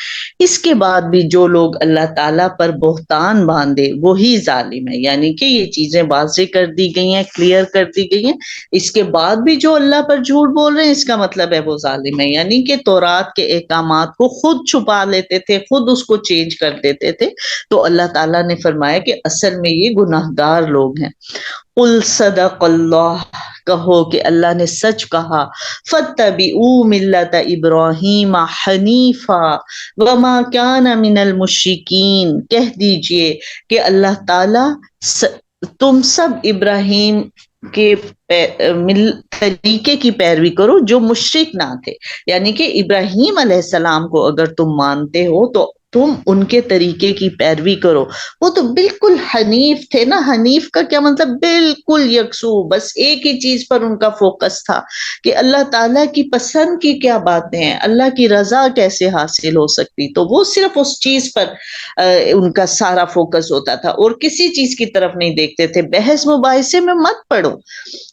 اس کے بعد بھی جو لوگ اللہ تعالیٰ پر بہتان باندھے وہی ظالم ہے. یعنی کہ یہ چیزیں واضح کر دی گئی ہیں، کلیئر کر دی گئی ہیں، اس کے بعد بھی جو اللہ پر جھوٹ بول رہے ہیں، اس کا مطلب ہے وہ ظالم ہے. یعنی کہ تورات کے احکامات کو خود چھپا لیتے تھے، خود اس کو چینج کر دیتے تھے. تو اللہ تعالیٰ نے فرمایا کہ اصل میں یہ گناہگار لوگ ہیں. قل صدق اللہ، کہو کہ اللہ نے سچ کہا. فاتبعوا ملت ابراہیم حنیفا وما کان من المشرکین، کہہ دیجئے کہ اللہ تعالی تم سب ابراہیم کے طریقے کی پیروی کرو جو مشرک نہ تھے. یعنی کہ ابراہیم علیہ السلام کو اگر تم مانتے ہو تو تم ان کے طریقے کی پیروی کرو. وہ تو بالکل حنیف تھے نا. حنیف کا کیا مطلب؟ بالکل یکسو. بس ایک ہی چیز پر ان کا فوکس تھا کہ اللہ تعالیٰ کی پسند کی کیا باتیں ہیں, اللہ کی رضا کیسے حاصل ہو سکتی. تو وہ صرف اس چیز پر ان کا سارا فوکس ہوتا تھا اور کسی چیز کی طرف نہیں دیکھتے تھے. بحث مباحثے میں مت پڑو.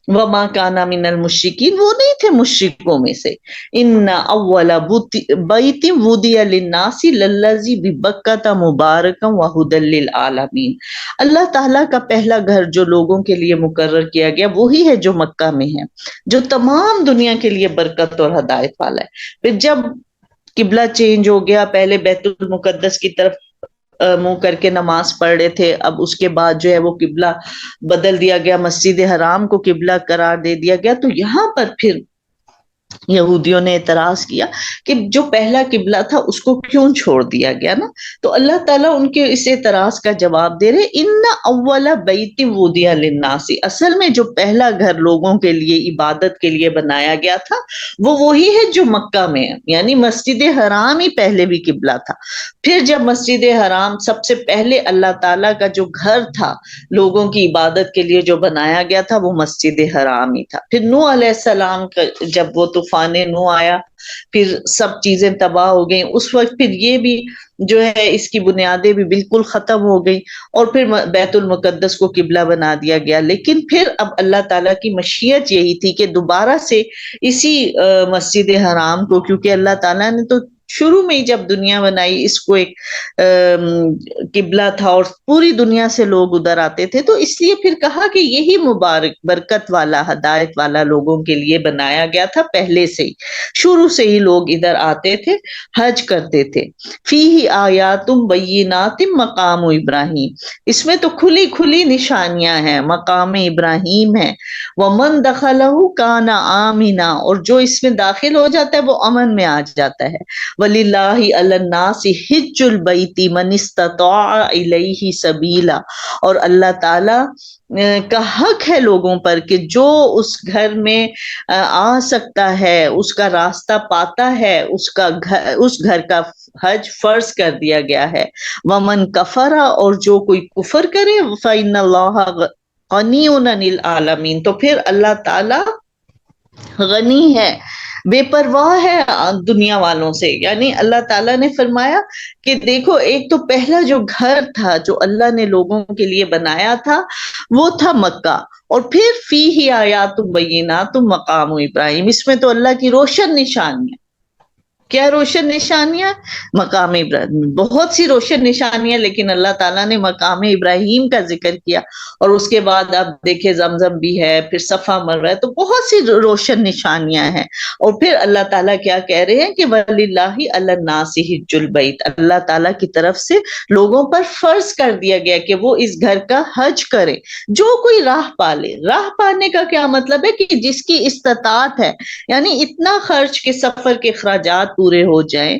وما کانا من المشرکین, وہ نہیں تھے مشرکوں میں سے. ان اول بیت وضع للناس للذی ببکۃ مبارکا وہدی للعالمین. اللہ تعالیٰ کا پہلا گھر جو لوگوں کے لیے مقرر کیا گیا وہی ہے جو مکہ میں ہے, جو تمام دنیا کے لیے برکت اور ہدایت والا ہے. پھر جب قبلہ چینج ہو گیا, پہلے بیت المقدس کی طرف منہ کر کے نماز پڑھ رہے تھے, اب اس کے بعد جو ہے وہ قبلہ بدل دیا گیا, مسجد حرام کو قبلہ قرار دے دیا گیا. تو یہاں پر پھر یہودیوں نے اعتراض کیا کہ جو پہلا قبلہ تھا اس کو کیوں چھوڑ دیا گیا نا. تو اللہ تعالیٰ ان کے اس اعتراض کا جواب دے رہے, ان اول بیت وضع للناس, اصل میں جو پہلا گھر لوگوں کے لیے عبادت کے لیے بنایا گیا تھا وہ وہی ہے جو مکہ میں ہے. یعنی مسجد حرام ہی پہلے بھی قبلہ تھا. پھر جب مسجد حرام سب سے پہلے اللہ تعالیٰ کا جو گھر تھا لوگوں کی عبادت کے لیے جو بنایا گیا تھا وہ مسجد حرام ہی تھا. پھر نوح علیہ السلام کا جب وہ طوفان نوح آیا, پھر سب چیزیں تباہ ہو گئیں, اس وقت پھر یہ بھی جو ہے اس کی بنیادیں بھی بالکل ختم ہو گئی اور پھر بیت المقدس کو قبلہ بنا دیا گیا. لیکن پھر اب اللہ تعالیٰ کی مشیت یہی تھی کہ دوبارہ سے اسی مسجد حرام کو, کیونکہ اللہ تعالیٰ نے تو شروع میں ہی جب دنیا بنائی اس کو ایک قبلہ تھا اور پوری دنیا سے لوگ ادھر آتے تھے, تو اس لیے پھر کہا کہ یہی مبارک برکت والا ہدایت والا لوگوں کے لیے بنایا گیا تھا. پہلے سے ہی شروع سے ہی لوگ ادھر آتے تھے, حج کرتے تھے. فیہ آیات بینات مقام ابراہیم, اس میں تو کھلی کھلی نشانیاں ہیں, مقام ابراہیم ہے. ومن دخلہ کان آمنا, اور جو اس میں داخل ہو جاتا ہے وہ امن میں آ جاتا ہے. وَلِلَّهِ عَلَى النَّاسِ حِجُّ الْبَيْتِ مَنِ اسْتَطَاعَ إِلَيْهِ سَبِيلًا, اور اللہ تعالی کا حق ہے لوگوں پر کہ جو اس گھر میں آ سکتا ہے, اس کا راستہ پاتا ہے, اس گھر کا حج فرض کر دیا گیا ہے. وَمَن كَفَرَ, اور جو کوئی کفر کرے, فَإِنَّ اللَّهَ غَنِيٌّ عَنِ الْعَالَمِينَ, تو پھر اللہ تعالی غنی ہے, بے پرواہ ہے دنیا والوں سے. یعنی اللہ تعالیٰ نے فرمایا کہ دیکھو ایک تو پہلا جو گھر تھا جو اللہ نے لوگوں کے لیے بنایا تھا وہ تھا مکہ, اور پھر فیہ آیات بینات مقام ابراہیم, اس میں تو اللہ کی روشن نشانیاں. کیا روشن نشانیاں؟ مقام ابراہیم. بہت سی روشن نشانیاں, لیکن اللہ تعالیٰ نے مقام ابراہیم کا ذکر کیا. اور اس کے بعد آپ دیکھیں زمزم بھی ہے, پھر صفا مروا ہے, تو بہت سی روشن نشانیاں ہیں. اور پھر اللہ تعالیٰ کیا کہہ رہے ہیں کہ وَلِلَّهِ عَلَى النَّاسِ حِجُّ الْبَيْتِ, اللہ تعالیٰ کی طرف سے لوگوں پر فرض کر دیا گیا کہ وہ اس گھر کا حج کرے. جو کوئی راہ پالے, راہ پانے کا کیا مطلب ہے کہ جس کی استطاعت ہے, یعنی اتنا خرچ کے سفر کے اخراجات پورے ہو جائیں,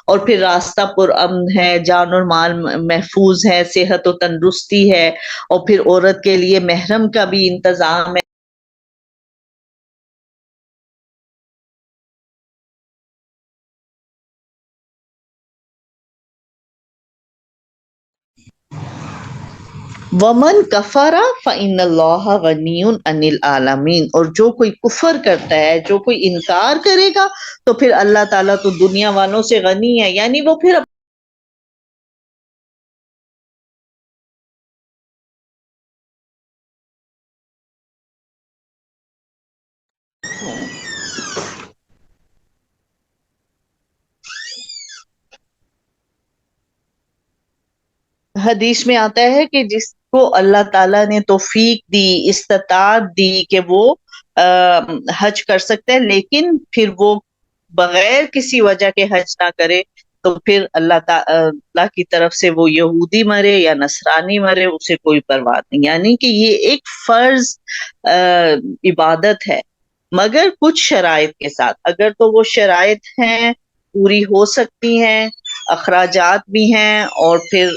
اور پھر راستہ پر امن ہے, جان اور مال محفوظ ہے, صحت و تندرستی ہے, اور پھر عورت کے لیے محرم کا بھی انتظام ہے. ومن کفر فإن اللہ غنی عن العالمین, اور جو کوئی کفر کرتا ہے, جو کوئی انکار کرے گا, تو پھر اللہ تعالیٰ تو دنیا والوں سے غنی ہے. یعنی وہ پھر حدیث میں آتا ہے کہ جس کو اللہ تعالیٰ نے توفیق دی, استطاعت دی کہ وہ حج کر سکتا ہے, لیکن پھر وہ بغیر کسی وجہ کے حج نہ کرے, تو پھر اللہ تعالیٰ کی طرف سے وہ یہودی مرے یا نصرانی مرے, اسے کوئی پرواہ نہیں. یعنی کہ یہ ایک فرض عبادت ہے, مگر کچھ شرائط کے ساتھ. اگر تو وہ شرائط ہیں پوری ہو سکتی ہیں, اخراجات بھی ہیں, اور پھر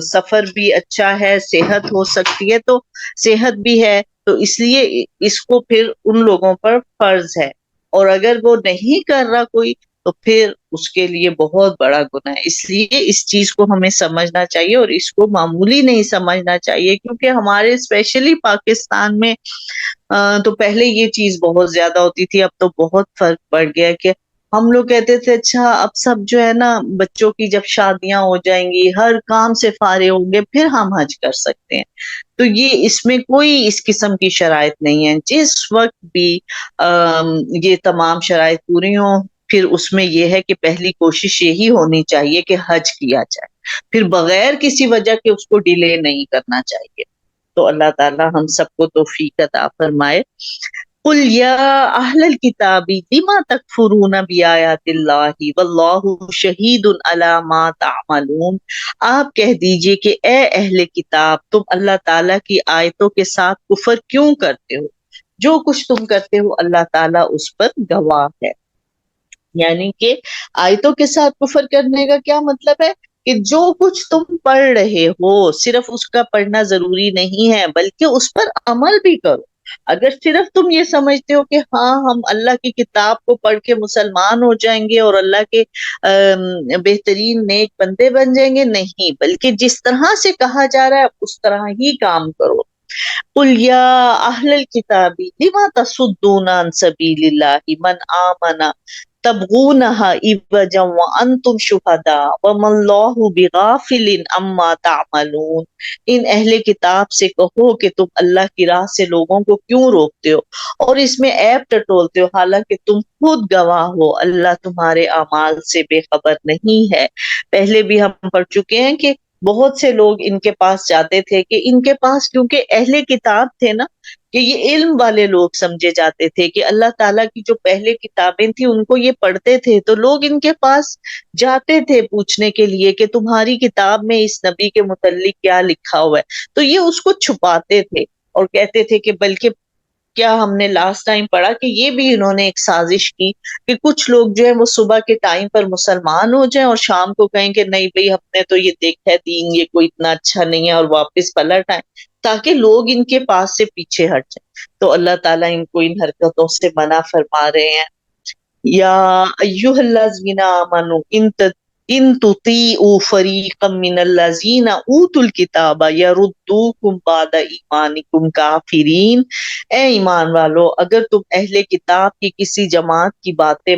سفر بھی اچھا ہے, صحت ہو سکتی ہے, تو صحت بھی ہے, تو اس لیے اس کو پھر ان لوگوں پر فرض ہے. اور اگر وہ نہیں کر رہا کوئی, تو پھر اس کے لیے بہت بڑا گناہ ہے. اس لیے اس چیز کو ہمیں سمجھنا چاہیے اور اس کو معمولی نہیں سمجھنا چاہیے، کیونکہ ہمارے اسپیشلی پاکستان میں تو پہلے یہ چیز بہت زیادہ ہوتی تھی، اب تو بہت فرق پڑ گیا ہے کہ ہم لوگ کہتے تھے اچھا اب سب جو ہے نا بچوں کی جب شادیاں ہو جائیں گی، ہر کام سے فارغ ہوں گے، پھر ہم حج کر سکتے ہیں. تو یہ اس میں کوئی اس قسم کی شرائط نہیں ہے. جس وقت بھی یہ تمام شرائط پوری ہوں، پھر اس میں یہ ہے کہ پہلی کوشش یہی ہونی چاہیے کہ حج کیا جائے، پھر بغیر کسی وجہ کے اس کو ڈیلے نہیں کرنا چاہیے. تو اللہ تعالی ہم سب کو توفیق عطا فرمائے. قل یا اہل الکتاب لما تکفرون بآیات اللہ واللہ شہید علی ما تعملون. آپ کہہ دیجئے کہ اے اہل کتاب، تم اللہ تعالیٰ کی آیتوں کے ساتھ کفر کیوں کرتے ہو؟ جو کچھ تم کرتے ہو اللہ تعالیٰ اس پر گواہ ہے. یعنی کہ آیتوں کے ساتھ کفر کرنے کا کیا مطلب ہے کہ جو کچھ تم پڑھ رہے ہو صرف اس کا پڑھنا ضروری نہیں ہے، بلکہ اس پر عمل بھی کرو. اگر صرف تم یہ سمجھتے ہو کہ ہاں ہم اللہ کی کتاب کو پڑھ کے مسلمان ہو جائیں گے اور اللہ کے بہترین نیک بندے بن جائیں گے، نہیں، بلکہ جس طرح سے کہا جا رہا ہے اس طرح ہی کام کرو. قل یا اہل الکتاب لما تصدون عن سبیل اللہ من آمن تبغونها عوجا وانتم شہداء وما اللہ بغافل عما تعملون. ان اہل کتاب سے کہو کہ تم اللہ کی راہ سے لوگوں کو کیوں روکتے ہو اور اس میں عیب ٹٹولتے ہو، حالانکہ تم خود گواہ ہو اللہ تمہارے اعمال سے بے خبر نہیں ہے. پہلے بھی ہم پڑھ چکے ہیں کہ بہت سے لوگ ان کے پاس جاتے تھے کہ ان کے پاس کیونکہ اہل کتاب تھے نا، کہ یہ علم والے لوگ سمجھے جاتے تھے کہ اللہ تعالیٰ کی جو پہلے کتابیں تھیں ان کو یہ پڑھتے تھے، تو لوگ ان کے پاس جاتے تھے پوچھنے کے لیے کہ تمہاری کتاب میں اس نبی کے متعلق کیا لکھا ہوا ہے. تو یہ اس کو چھپاتے تھے اور کہتے تھے کہ بلکہ کیا ہم نے لاسٹ ٹائم پڑھا کہ یہ بھی انہوں نے ایک سازش کی کہ کچھ لوگ جو ہے وہ صبح کے ٹائم پر مسلمان ہو جائیں اور شام کو کہیں کہ نہیں بھئی ہم نے تو یہ دیکھا ہے دین یہ کوئی اتنا اچھا نہیں ہے، اور واپس پلٹ آئیں تاکہ لوگ ان کے پاس سے پیچھے ہٹ جائیں. تو اللہ تعالیٰ ان کو ان حرکتوں سے منع فرما رہے ہیں. یا ایھا الذین آمنوا ان تطیعوا فریقا من الذین اوتوا الکتاب یردوکم بعد ایمانکم کافرین. اے ایمان والو، اگر تم اہل کتاب کی کسی جماعت کی باتیں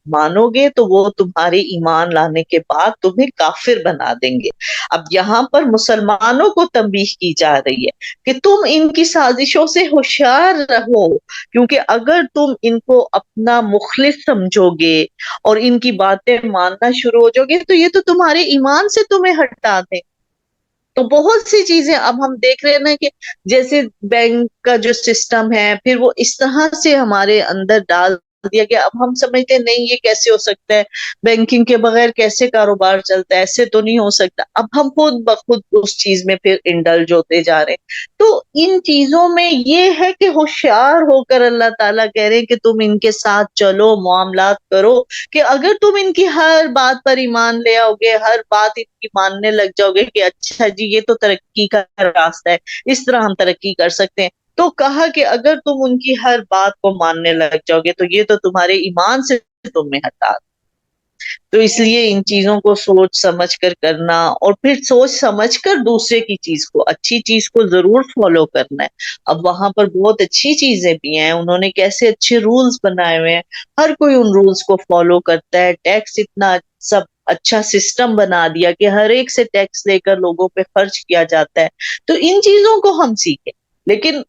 مانو گے تو وہ تمہارے ایمان لانے کے بعد تمہیں کافر بنا دیں گے. اب یہاں پر مسلمانوں کو تنبیہ کی جا رہی ہے کہ تم ان کی سازشوں سے ہوشیار رہو، کیونکہ اگر تم ان کو اپنا مخلص سمجھو گے اور ان کی باتیں ماننا شروع ہو جاؤ گے تو یہ تو تمہارے ایمان سے تمہیں ہٹا دیں. تو بہت سی چیزیں اب ہم دیکھ رہے ہیں نا کہ جیسے بینک کا جو سسٹم ہے پھر وہ اس طرح سے ہمارے اندر ڈال دیا گیا. اب ہم سمجھتے ہیں نہیں یہ کیسے ہو سکتا ہے، بینکنگ کے بغیر کیسے کاروبار چلتا ہے، ایسے تو نہیں ہو سکتا. اب ہم خود بخود اس چیز میں پھر انڈلج ہوتے جا رہے ہیں. تو ان چیزوں میں یہ ہے کہ ہوشیار ہو کر اللہ تعالیٰ کہہ رہے ہیں کہ تم ان کے ساتھ چلو، معاملات کرو، کہ اگر تم ان کی ہر بات پر ایمان لے آؤ گے، ہر بات ان کی ماننے لگ جاؤ گے کہ اچھا جی یہ تو ترقی کا راستہ ہے، اس طرح ہم ترقی کر سکتے ہیں، تو کہا کہ اگر تم ان کی ہر بات کو ماننے لگ جاؤ گے تو یہ تو تمہارے ایمان سے تمہیں ہٹا دے. تو اس لیے ان چیزوں کو سوچ سمجھ کر کرنا اور پھر سوچ سمجھ کر دوسرے کی چیز کو، اچھی چیز کو ضرور فالو کرنا ہے. اب وہاں پر بہت اچھی چیزیں بھی ہیں، انہوں نے کیسے اچھے رولز بنائے ہوئے ہیں، ہر کوئی ان رولز کو فالو کرتا ہے. ٹیکس اتنا سب اچھا سسٹم بنا دیا کہ ہر ایک سے ٹیکس لے کر لوگوں پہ خرچ کیا جاتا ہے. تو ان چیزوں کو ہم سیکھیں، لیکن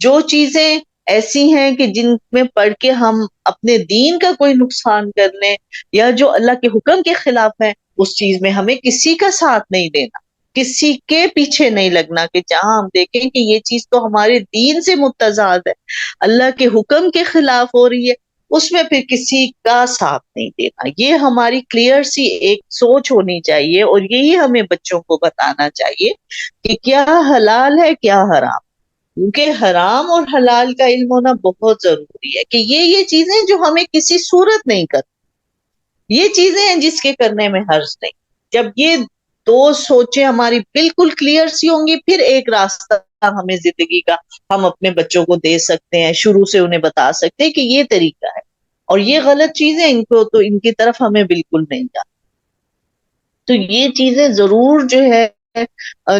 جو چیزیں ایسی ہیں کہ جن میں پڑھ کے ہم اپنے دین کا کوئی نقصان کر لیں یا جو اللہ کے حکم کے خلاف ہے، اس چیز میں ہمیں کسی کا ساتھ نہیں دینا، کسی کے پیچھے نہیں لگنا. کہ جہاں ہم دیکھیں کہ یہ چیز تو ہمارے دین سے متضاد ہے، اللہ کے حکم کے خلاف ہو رہی ہے، اس میں پھر کسی کا ساتھ نہیں دینا. یہ ہماری کلیئر سی ایک سوچ ہونی چاہیے اور یہی ہمیں بچوں کو بتانا چاہیے کہ کیا حلال ہے کیا حرام. کیونکہ حرام اور حلال کا علم ہونا بہت ضروری ہے کہ یہ چیزیں جو ہمیں کسی صورت نہیں کرتی، یہ چیزیں ہیں جس کے کرنے میں حرج نہیں. جب یہ دو سوچیں ہماری بالکل کلیئر سی ہوں گی، پھر ایک راستہ ہمیں زندگی کا ہم اپنے بچوں کو دے سکتے ہیں، شروع سے انہیں بتا سکتے ہیں کہ یہ طریقہ ہے. اور یہ غلط چیزیں ان کو تو ان کی طرف ہمیں بالکل نہیں جانا. تو یہ چیزیں ضرور جو ہے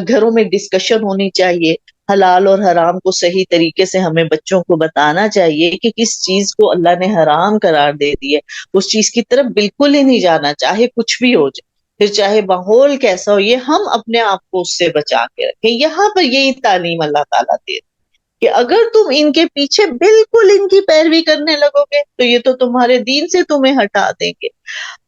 گھروں میں ڈسکشن ہونی چاہیے. حلال اور حرام کو صحیح طریقے سے ہمیں بچوں کو بتانا چاہیے کہ کس چیز کو اللہ نے حرام قرار دے دی ہے اس چیز کی طرف بالکل ہی نہیں جانا, چاہے کچھ بھی ہو جائے, پھر چاہے ماحول کیسا ہو, یہ ہم اپنے آپ کو اس سے بچا کے رکھیں. یہاں پر یہی تعلیم اللہ تعالیٰ دے کہ اگر تم ان کے پیچھے بالکل ان کی پیروی کرنے لگو گے تو یہ تو تمہارے دین سے تمہیں ہٹا دیں گے.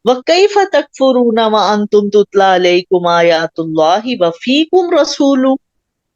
وَكَيْفَ تَكْفُرُونَ وَأَنْتُمْ تُتْلَىٰ عَلَيْكُمْ آيَاتُ اللَّهِ وَفِيكُمْ رَسُولُهُ,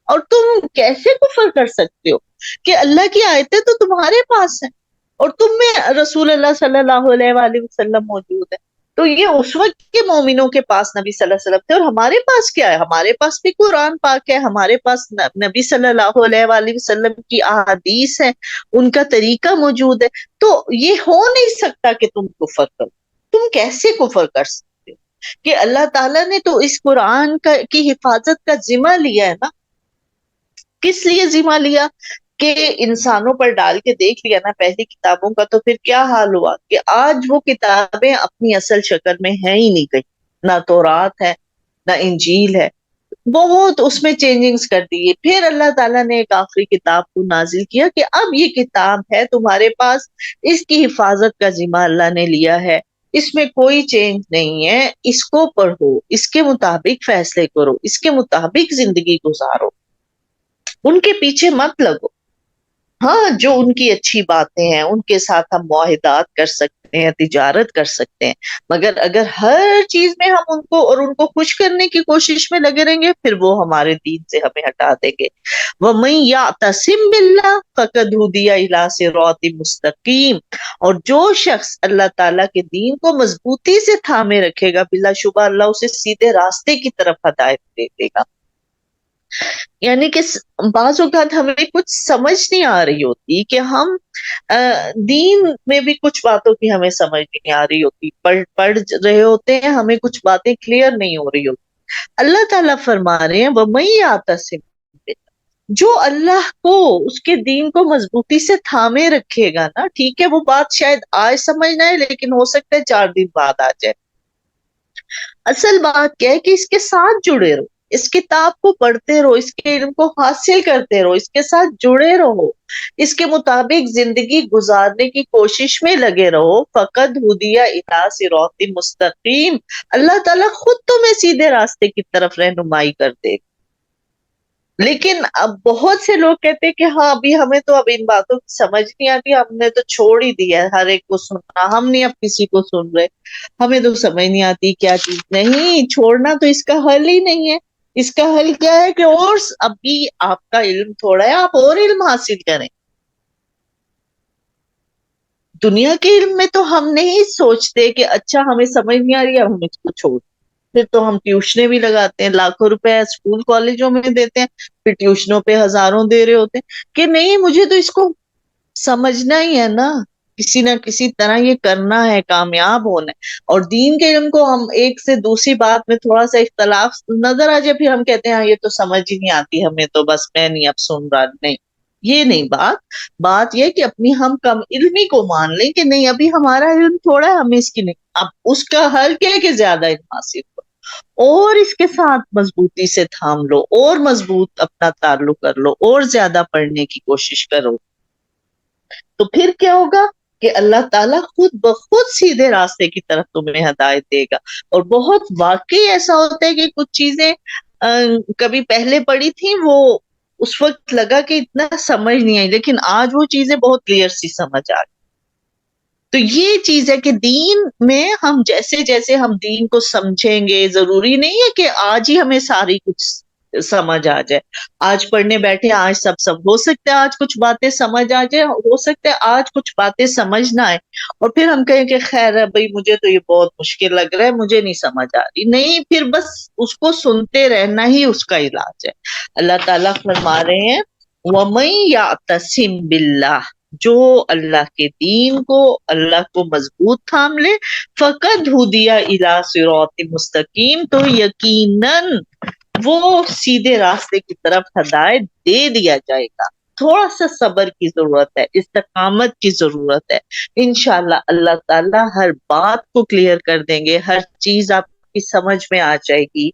اور تم کیسے کفر کر سکتے ہو کہ اللہ کی آیتیں تو تمہارے پاس ہیں اور تم میں رسول اللہ صلی اللہ علیہ وآلہ وسلم موجود ہے. تو یہ اس وقت کے مومنوں کے پاس نبی صلی اللہ علیہ وسلم تھے, اور ہمارے پاس کیا ہے؟ ہمارے پاس بھی قرآن پاک ہے, ہمارے پاس نبی صلی اللہ علیہ وآلہ وسلم کی احادیث ہے, ان کا طریقہ موجود ہے. تو یہ ہو نہیں سکتا کہ تم کفر کرو. تم کیسے کفر کر سکتے ہو کہ اللہ تعالیٰ نے تو اس قرآن کی حفاظت کا ذمہ لیا ہے نا. کس لیے ذمہ لیا؟ کہ انسانوں پر ڈال کے دیکھ لیا نا پہلی کتابوں کا, تو پھر کیا حال ہوا کہ آج وہ کتابیں اپنی اصل شکل میں ہیں ہی نہیں کہیں. نہ تورات ہے نہ انجیل ہے, بہت اس میں چینجنگز کر دیے. پھر اللہ تعالیٰ نے ایک آخری کتاب کو نازل کیا کہ اب یہ کتاب ہے تمہارے پاس, اس کی حفاظت کا ذمہ اللہ نے لیا ہے, اس میں کوئی چینج نہیں ہے, اس کو پڑھو, اس کے مطابق فیصلے کرو, اس کے مطابق زندگی گزارو, ان کے پیچھے مت لگو. ہاں جو ان کی اچھی باتیں ہیں ان کے ساتھ ہم معاہدات کر سکتے ہیں, تجارت کر سکتے ہیں, مگر اگر ہر چیز میں ہم ان کو اور ان کو خوش کرنے کی کوشش میں لگے رہیں گے پھر وہ ہمارے دین سے ہمیں ہٹا دیں گے. وَمَن يَعْتَصِم بِاللَّهِ فَقَدْ هُدِيَ إِلَىٰ صِرَاطٍ مُسْتَقِيمٍ, اور جو شخص اللہ تعالیٰ کے دین کو مضبوطی سے تھامے رکھے گا بلا شبہ اللہ اسے سیدھے راستے کی طرف ہدایت دے دے گا. یعنی کہ بعض اوقات ہمیں کچھ سمجھ نہیں آ رہی ہوتی کہ ہم دین میں بھی کچھ باتوں کی ہمیں سمجھ نہیں آ رہی ہوتی, پڑھ رہے ہوتے ہیں ہمیں کچھ باتیں کلیئر نہیں ہو رہی ہوتی. اللہ تعالیٰ فرما رہے ہیں وَمَن يَعْتَصِم بِاللَّهِ, جو اللہ کو اس کے دین کو مضبوطی سے تھامے رکھے گا نا, ٹھیک ہے وہ بات شاید آج سمجھ نہ آئے لیکن ہو سکتا ہے 4 دن بعد آ جائے. اصل بات کیا ہے کہ اس کے ساتھ جڑے رہو, اس کتاب کو پڑھتے رہو, اس کے علم کو حاصل کرتے رہو, اس کے ساتھ جڑے رہو, اس کے مطابق زندگی گزارنے کی کوشش میں لگے رہو. فَقَدْ هُدِيَ إِلَىٰ صِرَاطٍ مُسْتَقِيمٍ, اللہ تعالیٰ خود تمہیں سیدھے راستے کی طرف رہنمائی کر دے. لیکن اب بہت سے لوگ کہتے ہیں کہ ہاں ابھی ہمیں تو اب ان باتوں کی سمجھ نہیں آتی, ہم نے تو چھوڑ ہی دیا ہر ایک کو سننا, ہم نہیں اب کسی کو سن رہے, ہمیں تو سمجھ نہیں آتی کیا چیز. نہیں, چھوڑنا تو اس کا حل ہی نہیں ہے. اس کا حل کیا ہے کہ اور ابھی آپ کا علم تھوڑا ہے, آپ اور علم حاصل کریں. دنیا کے علم میں تو ہم نہیں سوچتے کہ اچھا ہمیں سمجھ نہیں آ رہی ہے ہم اس کو چھوڑ, پھر تو ہم ٹیوشنیں بھی لگاتے ہیں, لاکھوں روپے اسکول کالجوں میں دیتے ہیں, پھر ٹیوشنوں پہ ہزاروں دے رہے ہوتے ہیں کہ نہیں مجھے تو اس کو سمجھنا ہی ہے نا, کسی نہ کسی طرح یہ کرنا ہے, کامیاب ہونا ہے. اور دین کے علم کو ہم ایک سے دوسری بات میں تھوڑا سا اختلاف نظر آ جائے پھر ہم کہتے ہیں ہاں یہ تو سمجھ ہی نہیں آتی ہمیں, تو بس میں نہیں اب سن رہا. نہیں, یہ نہیں بات یہ کہ اپنی ہم کم علمی کو مان لیں کہ نہیں ابھی ہمارا علم تھوڑا ہے, ہمیں اس کی نہیں. اب اس کا حل کیا ہے کہ زیادہ علم حاصل کرو اور اس کے ساتھ مضبوطی سے تھام لو اور مضبوط اپنا تعلق کر لو اور زیادہ پڑھنے کی کوشش کرو. تو پھر کیا ہوگا کہ اللہ تعالیٰ خود بخود سیدھے راستے کی طرف تمہیں ہدایت دے گا. اور بہت واقعی ایسا ہوتا ہے کہ کچھ چیزیں کبھی پہلے پڑھی تھیں, وہ اس وقت لگا کہ اتنا سمجھ نہیں آئی, لیکن آج وہ چیزیں بہت کلیئر سی سمجھ آ گئی. تو یہ چیز ہے کہ دین میں ہم جیسے جیسے ہم دین کو سمجھیں گے, ضروری نہیں ہے کہ آج ہی ہمیں ساری کچھ سمجھ آ جائے. آج پڑھنے بیٹھے آج سب ہو سکتا ہے آج کچھ باتیں سمجھ آ جائے, ہو سکتا ہے آج کچھ باتیں سمجھ نہ آئے اور پھر ہم کہیں کہ خیر ہے بھائی مجھے تو یہ بہت مشکل لگ رہا ہے, مجھے نہیں سمجھ آ رہی. نہیں, پھر بس اس کو سنتے رہنا ہی اس کا علاج ہے. اللہ تعالیٰ فرما رہے ہیں وَمَن يَعْتَصِم بِاللَّهِ, جو اللہ کے دین کو اللہ کو مضبوط تھام لے, فَقَدْ هُدِيَ إِلَىٰ صِرَاطٍ مُسْتَقِيمٍ, تو یقیناً وہ سیدھے راستے کی طرف ہدایت دے دیا جائے گا. تھوڑا سا صبر کی ضرورت ہے، استقامت کی ضرورت ہے. انشاءاللہ اللہ تعالیٰ ہر بات کو کلیئر کر دیں گے، ہر چیز آپ کی سمجھ میں آ جائے گی.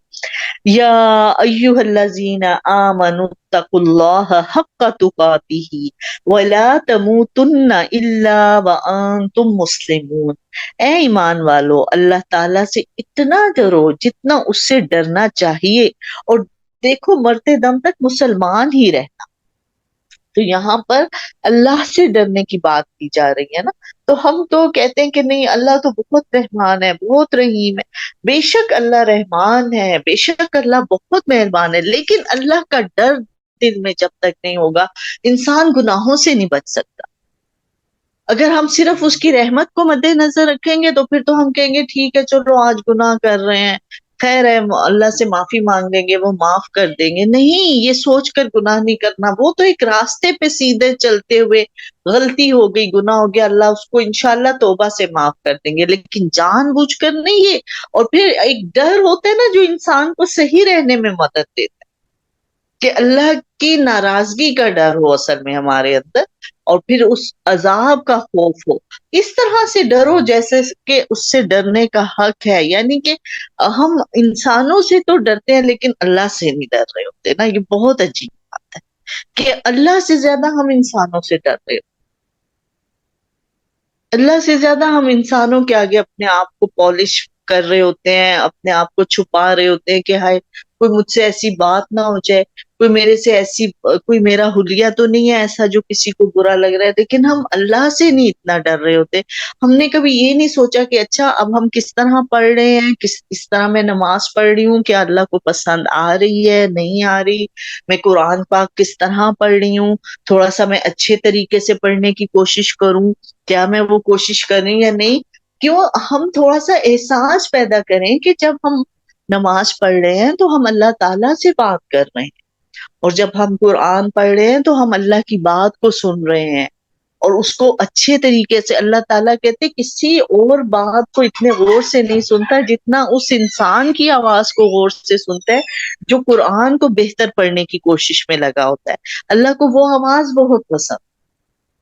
یا ایھا الذین آمنوا اتقوا اللہ حق تقاتہ ولا تموتن الا وانتم مسلمون. اے ایمان والو، اللہ تعالیٰ سے اتنا ڈرو جتنا اس سے ڈرنا چاہیے، اور دیکھو مرتے دم تک مسلمان ہی رہنا. تو یہاں پر اللہ سے ڈرنے کی بات کی جا رہی ہے نا. تو ہم تو کہتے ہیں کہ نہیں، اللہ تو بہت رحمان ہے، بہت رحیم ہے. بے شک اللہ رحمان ہے، بے شک اللہ بہت مہربان ہے، لیکن اللہ کا ڈر دل میں جب تک نہیں ہوگا انسان گناہوں سے نہیں بچ سکتا. اگر ہم صرف اس کی رحمت کو مد نظر رکھیں گے تو پھر تو ہم کہیں گے ٹھیک ہے چلو آج گناہ کر رہے ہیں، خیر ہے اللہ سے معافی مانگ لیں گے، وہ معاف کر دیں گے. نہیں، یہ سوچ کر گناہ نہیں کرنا. وہ تو ایک راستے پہ سیدھے چلتے ہوئے غلطی ہو گئی، گناہ ہو گیا، اللہ اس کو انشاءاللہ توبہ سے معاف کر دیں گے، لیکن جان بوجھ کر نہیں. یہ اور پھر ایک ڈر ہوتا ہے نا جو انسان کو صحیح رہنے میں مدد دیتا ہے، کہ اللہ کی ناراضگی کا ڈر ہو اصل میں ہمارے اندر، اور پھر اس عذاب کا خوف ہو. اس طرح سے ڈرو جیسے کہ اس سے ڈرنے کا حق ہے. یعنی کہ ہم انسانوں سے تو ڈرتے ہیں لیکن اللہ سے نہیں ڈر رہے ہوتے نا. یہ بہت عجیب بات ہے کہ اللہ سے زیادہ ہم انسانوں سے ڈر رہے ہوتے. اللہ سے زیادہ ہم انسانوں کے آگے اپنے آپ کو پالش کر رہے ہوتے ہیں، اپنے آپ کو چھپا رہے ہوتے ہیں کہ ہائے کوئی مجھ سے ایسی بات نہ ہو جائے، کوئی میرے سے ایسی، کوئی میرا حلیہ تو نہیں ہے ایسا جو کسی کو برا لگ رہا ہے. لیکن ہم اللہ سے نہیں اتنا ڈر رہے ہوتے. ہم نے کبھی یہ نہیں سوچا کہ اچھا اب ہم کس طرح پڑھ رہے ہیں، کس طرح میں نماز پڑھ رہی ہوں، کیا اللہ کو پسند آ رہی ہے نہیں آ رہی، میں قرآن پاک کس طرح پڑھ رہی ہوں، تھوڑا سا میں اچھے طریقے سے پڑھنے کی کوشش کروں، کیا میں وہ کوشش کریں یا نہیں. کیوں ہم تھوڑا سا احساس پیدا کریں کہ جب ہم نماز پڑھ رہے ہیں تو ہم اللہ تعالیٰ سے بات کر رہے ہیں، اور جب ہم قرآن پڑھ رہے ہیں تو ہم اللہ کی بات کو سن رہے ہیں، اور اس کو اچھے طریقے سے. اللہ تعالیٰ کہتے کسی اور بات کو اتنے غور سے نہیں سنتا جتنا اس انسان کی آواز کو غور سے سنتا ہے جو قرآن کو بہتر پڑھنے کی کوشش میں لگا ہوتا ہے. اللہ کو وہ آواز بہت پسند.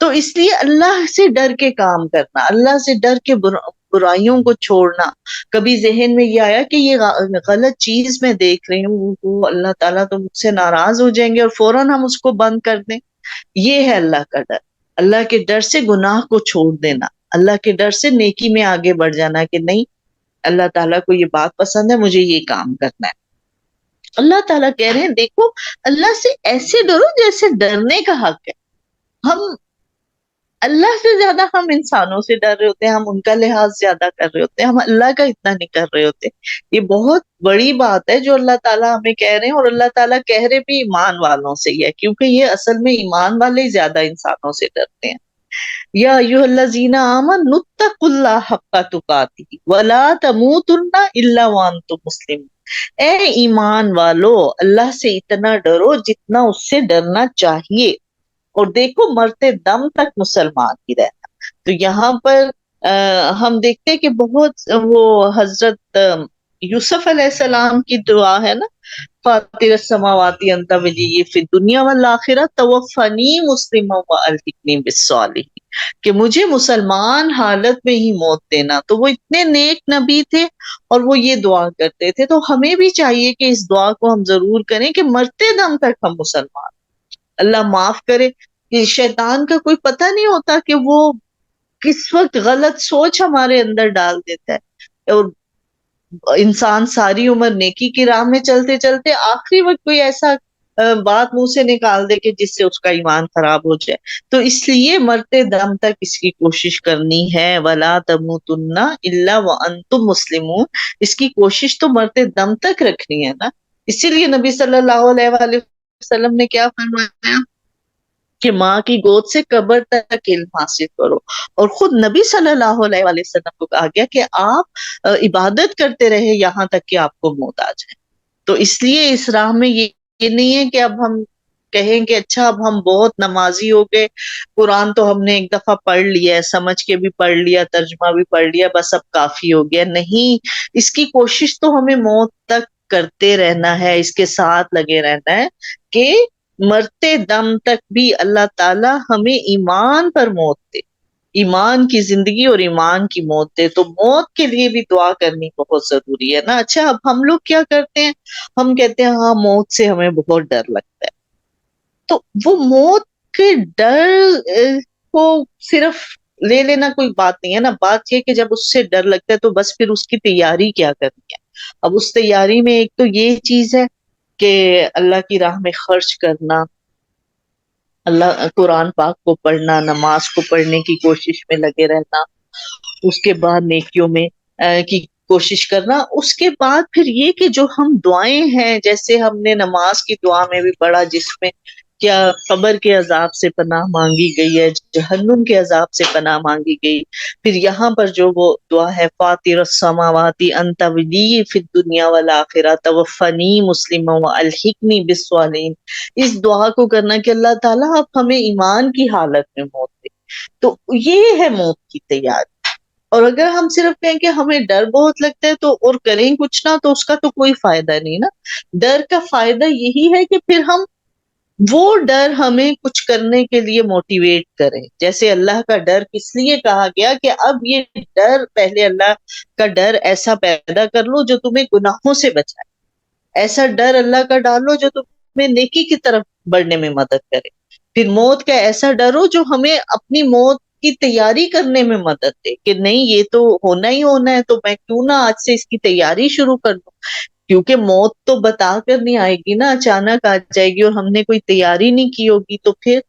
تو اس لیے اللہ سے ڈر کے کام کرنا، اللہ سے ڈر کے برائیوں کو چھوڑنا. کبھی ذہن میں یہ آیا کہ یہ غلط چیز میں دیکھ رہی ہوں، وہ اللہ تعالیٰ تو مجھ سے ناراض ہو جائیں گے، اور فوراً ہم اس کو بند کر دیں. یہ ہے اللہ کا ڈر. اللہ کے ڈر سے گناہ کو چھوڑ دینا، اللہ کے ڈر سے نیکی میں آگے بڑھ جانا کہ نہیں اللہ تعالیٰ کو یہ بات پسند ہے، مجھے یہ کام کرنا ہے. اللہ تعالیٰ کہہ رہے ہیں دیکھو اللہ سے ایسے ڈرو جیسے ڈرنے کا حق ہے. ہم اللہ سے زیادہ ہم انسانوں سے ڈر رہے ہوتے ہیں، ہم ان کا لحاظ زیادہ کر رہے ہوتے ہیں، ہم اللہ کا اتنا نہیں کر رہے ہوتے. یہ بہت بڑی بات ہے جو اللہ تعالیٰ ہمیں کہہ رہے ہیں، اور اللہ تعالیٰ کہہ رہے بھی ایمان والوں سے ہی ہے، کیونکہ یہ اصل میں ایمان والے ہی زیادہ انسانوں سے ڈرتے ہیں. یا ایھا الذین آمنوا اتقوا اللہ حق تقاتہ ولا تموتن الا وانتم مسلمون. اے ایمان والو، اللہ سے اتنا ڈرو جتنا اس سے ڈرنا چاہیے، اور دیکھو مرتے دم تک مسلمان ہی رہنا. تو یہاں پر ہم دیکھتے ہیں کہ بہت وہ حضرت یوسف علیہ السلام کی دعا ہے نا، فاطر السماوات انت ولی فی الدنیا والآخرہ توفنی مسلما والحقنی بالصالحین، کہ مجھے مسلمان حالت میں ہی موت دینا. تو وہ اتنے نیک نبی تھے اور وہ یہ دعا کرتے تھے. تو ہمیں بھی چاہیے کہ اس دعا کو ہم ضرور کریں کہ مرتے دم تک ہم مسلمان. اللہ معاف کرے کہ شیطان کا کوئی پتہ نہیں ہوتا کہ وہ کس وقت غلط سوچ ہمارے اندر ڈال دیتا ہے، اور انسان ساری عمر نیکی کی راہ میں چلتے چلتے آخری وقت کوئی ایسا بات منہ سے نکال دے کہ جس سے اس کا ایمان خراب ہو جائے. تو اس لیے مرتے دم تک اس کی کوشش کرنی ہے. وَلَا تَمُوتُنَّ إِلَّا وَأَنْتُمْ مُسْلِمُونَ. اس کی کوشش تو مرتے دم تک رکھنی ہے نا. اسی لیے نبی صلی اللہ علیہ وآلہ وسلم نے کیا فرمایا کہ ماں کی گود سے قبر تک علم حاصل کرو، اور خود نبی صلی اللہ علیہ وآلہ وسلم کو کہا گیا کہ آپ عبادت کرتے رہے یہاں تک کہ آپ کو موت آ جائے. تو اس لیے اس راہ میں یہ نہیں ہے کہ اب ہم کہیں کہ اچھا اب ہم بہت نمازی ہو گئے، قرآن تو ہم نے ایک دفعہ پڑھ لیا ہے، سمجھ کے بھی پڑھ لیا، ترجمہ بھی پڑھ لیا، بس اب کافی ہو گیا. نہیں، اس کی کوشش تو ہمیں موت تک کرتے رہنا ہے، اس کے ساتھ لگے رہنا ہے کہ مرتے دم تک بھی اللہ تعالی ہمیں ایمان پر موت دے، ایمان کی زندگی اور ایمان کی موت دے۔ تو موت کے لیے بھی دعا کرنی بہت ضروری ہے نا۔ اچھا، اب ہم لوگ کیا کرتے ہیں، ہم کہتے ہیں ہاں موت سے ہمیں بہت ڈر لگتا ہے، تو وہ موت کے ڈر کو صرف لے لینا کوئی بات نہیں ہے نا، بات یہ کہ جب اس سے ڈر لگتا ہے تو بس پھر اس کی تیاری کیا کرنی ہے۔ اب اس تیاری میں ایک تو یہ چیز ہے کہ اللہ کی راہ میں خرچ کرنا، اللہ قرآن پاک کو پڑھنا، نماز کو پڑھنے کی کوشش میں لگے رہنا، اس کے بعد نیکیوں میں کی کوشش کرنا، اس کے بعد پھر یہ کہ جو ہم دعائیں ہیں، جیسے ہم نے نماز کی دعا میں بھی پڑھا جس میں کیا قبر کے عذاب سے پناہ مانگی گئی ہے، جہنم کے عذاب سے پناہ مانگی گئی، پھر یہاں پر جو وہ دعا ہے فاطر السماوات انت ولی فی الدنیا والآخرہ توفنی مسلما والحقنی بالصالحین، اس دعا کو کرنا کہ اللہ تعالیٰ آپ ہمیں ایمان کی حالت میں موت دے۔ تو یہ ہے موت کی تیاری۔ اور اگر ہم صرف کہیں کہ ہمیں ڈر بہت لگتا ہے تو اور کریں کچھ نہ، تو اس کا تو کوئی فائدہ نہیں نا۔ ڈر کا فائدہ یہی ہے کہ پھر ہم وہ ڈر ہمیں کچھ کرنے کے لیے موٹیویٹ کریں۔ جیسے اللہ کا ڈر کس لیے کہا گیا کہ اب یہ ڈر، پہلے اللہ کا ڈر ایسا پیدا کر لو جو تمہیں گناہوں سے بچائے، ایسا ڈر اللہ کا ڈالو جو تمہیں نیکی کی طرف بڑھنے میں مدد کرے۔ پھر موت کا ایسا ڈر ہو جو ہمیں اپنی موت کی تیاری کرنے میں مدد دے کہ نہیں یہ تو ہونا ہی ہونا ہے، تو میں کیوں نہ آج سے اس کی تیاری شروع کر دوں، کیونکہ موت تو بتا کر نہیں آئے گی نا، اچانک آ جائے گی اور ہم نے کوئی تیاری نہیں کی ہوگی، تو پھر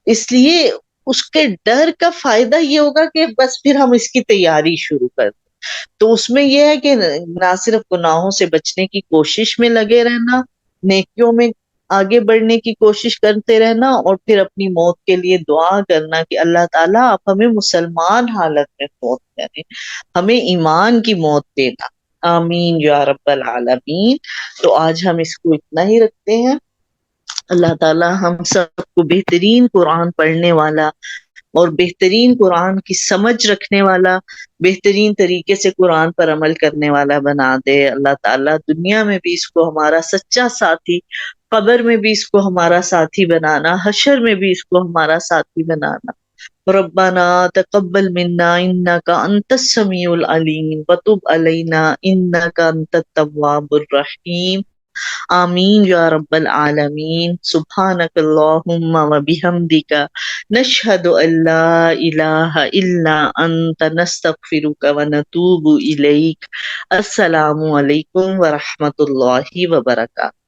اس لیے اس کے ڈر کا فائدہ یہ ہوگا کہ بس پھر ہم اس کی تیاری شروع کر دیں۔ تو اس میں یہ ہے کہ نہ صرف گناہوں سے بچنے کی کوشش میں لگے رہنا، نیکیوں میں آگے بڑھنے کی کوشش کرتے رہنا، اور پھر اپنی موت کے لیے دعا کرنا کہ اللہ تعالیٰ آپ ہمیں مسلمان حالت میں موت کریں، ہمیں ایمان کی موت دینا، آمین یا رب العالمین۔ تو آج ہم اس کو اتنا ہی رکھتے ہیں۔ اللہ تعالیٰ ہم سب کو بہترین قرآن پڑھنے والا اور بہترین قرآن کی سمجھ رکھنے والا، بہترین طریقے سے قرآن پر عمل کرنے والا بنا دے۔ اللہ تعالیٰ دنیا میں بھی اس کو ہمارا سچا ساتھی، قبر میں بھی اس کو ہمارا ساتھی بنانا، حشر میں بھی اس کو ہمارا ساتھی بنانا۔ ربنا تقبل منا انك انت السميع العليم وتب علينا انك انت التواب الرحيم آمین یا رب العالمین۔ سبحانک اللہم و بحمدک نشہد ان لا الہ الا انت نستغفرک و نتوب الیک۔ السلام علیکم ورحمۃ اللہ وبرکاتہ۔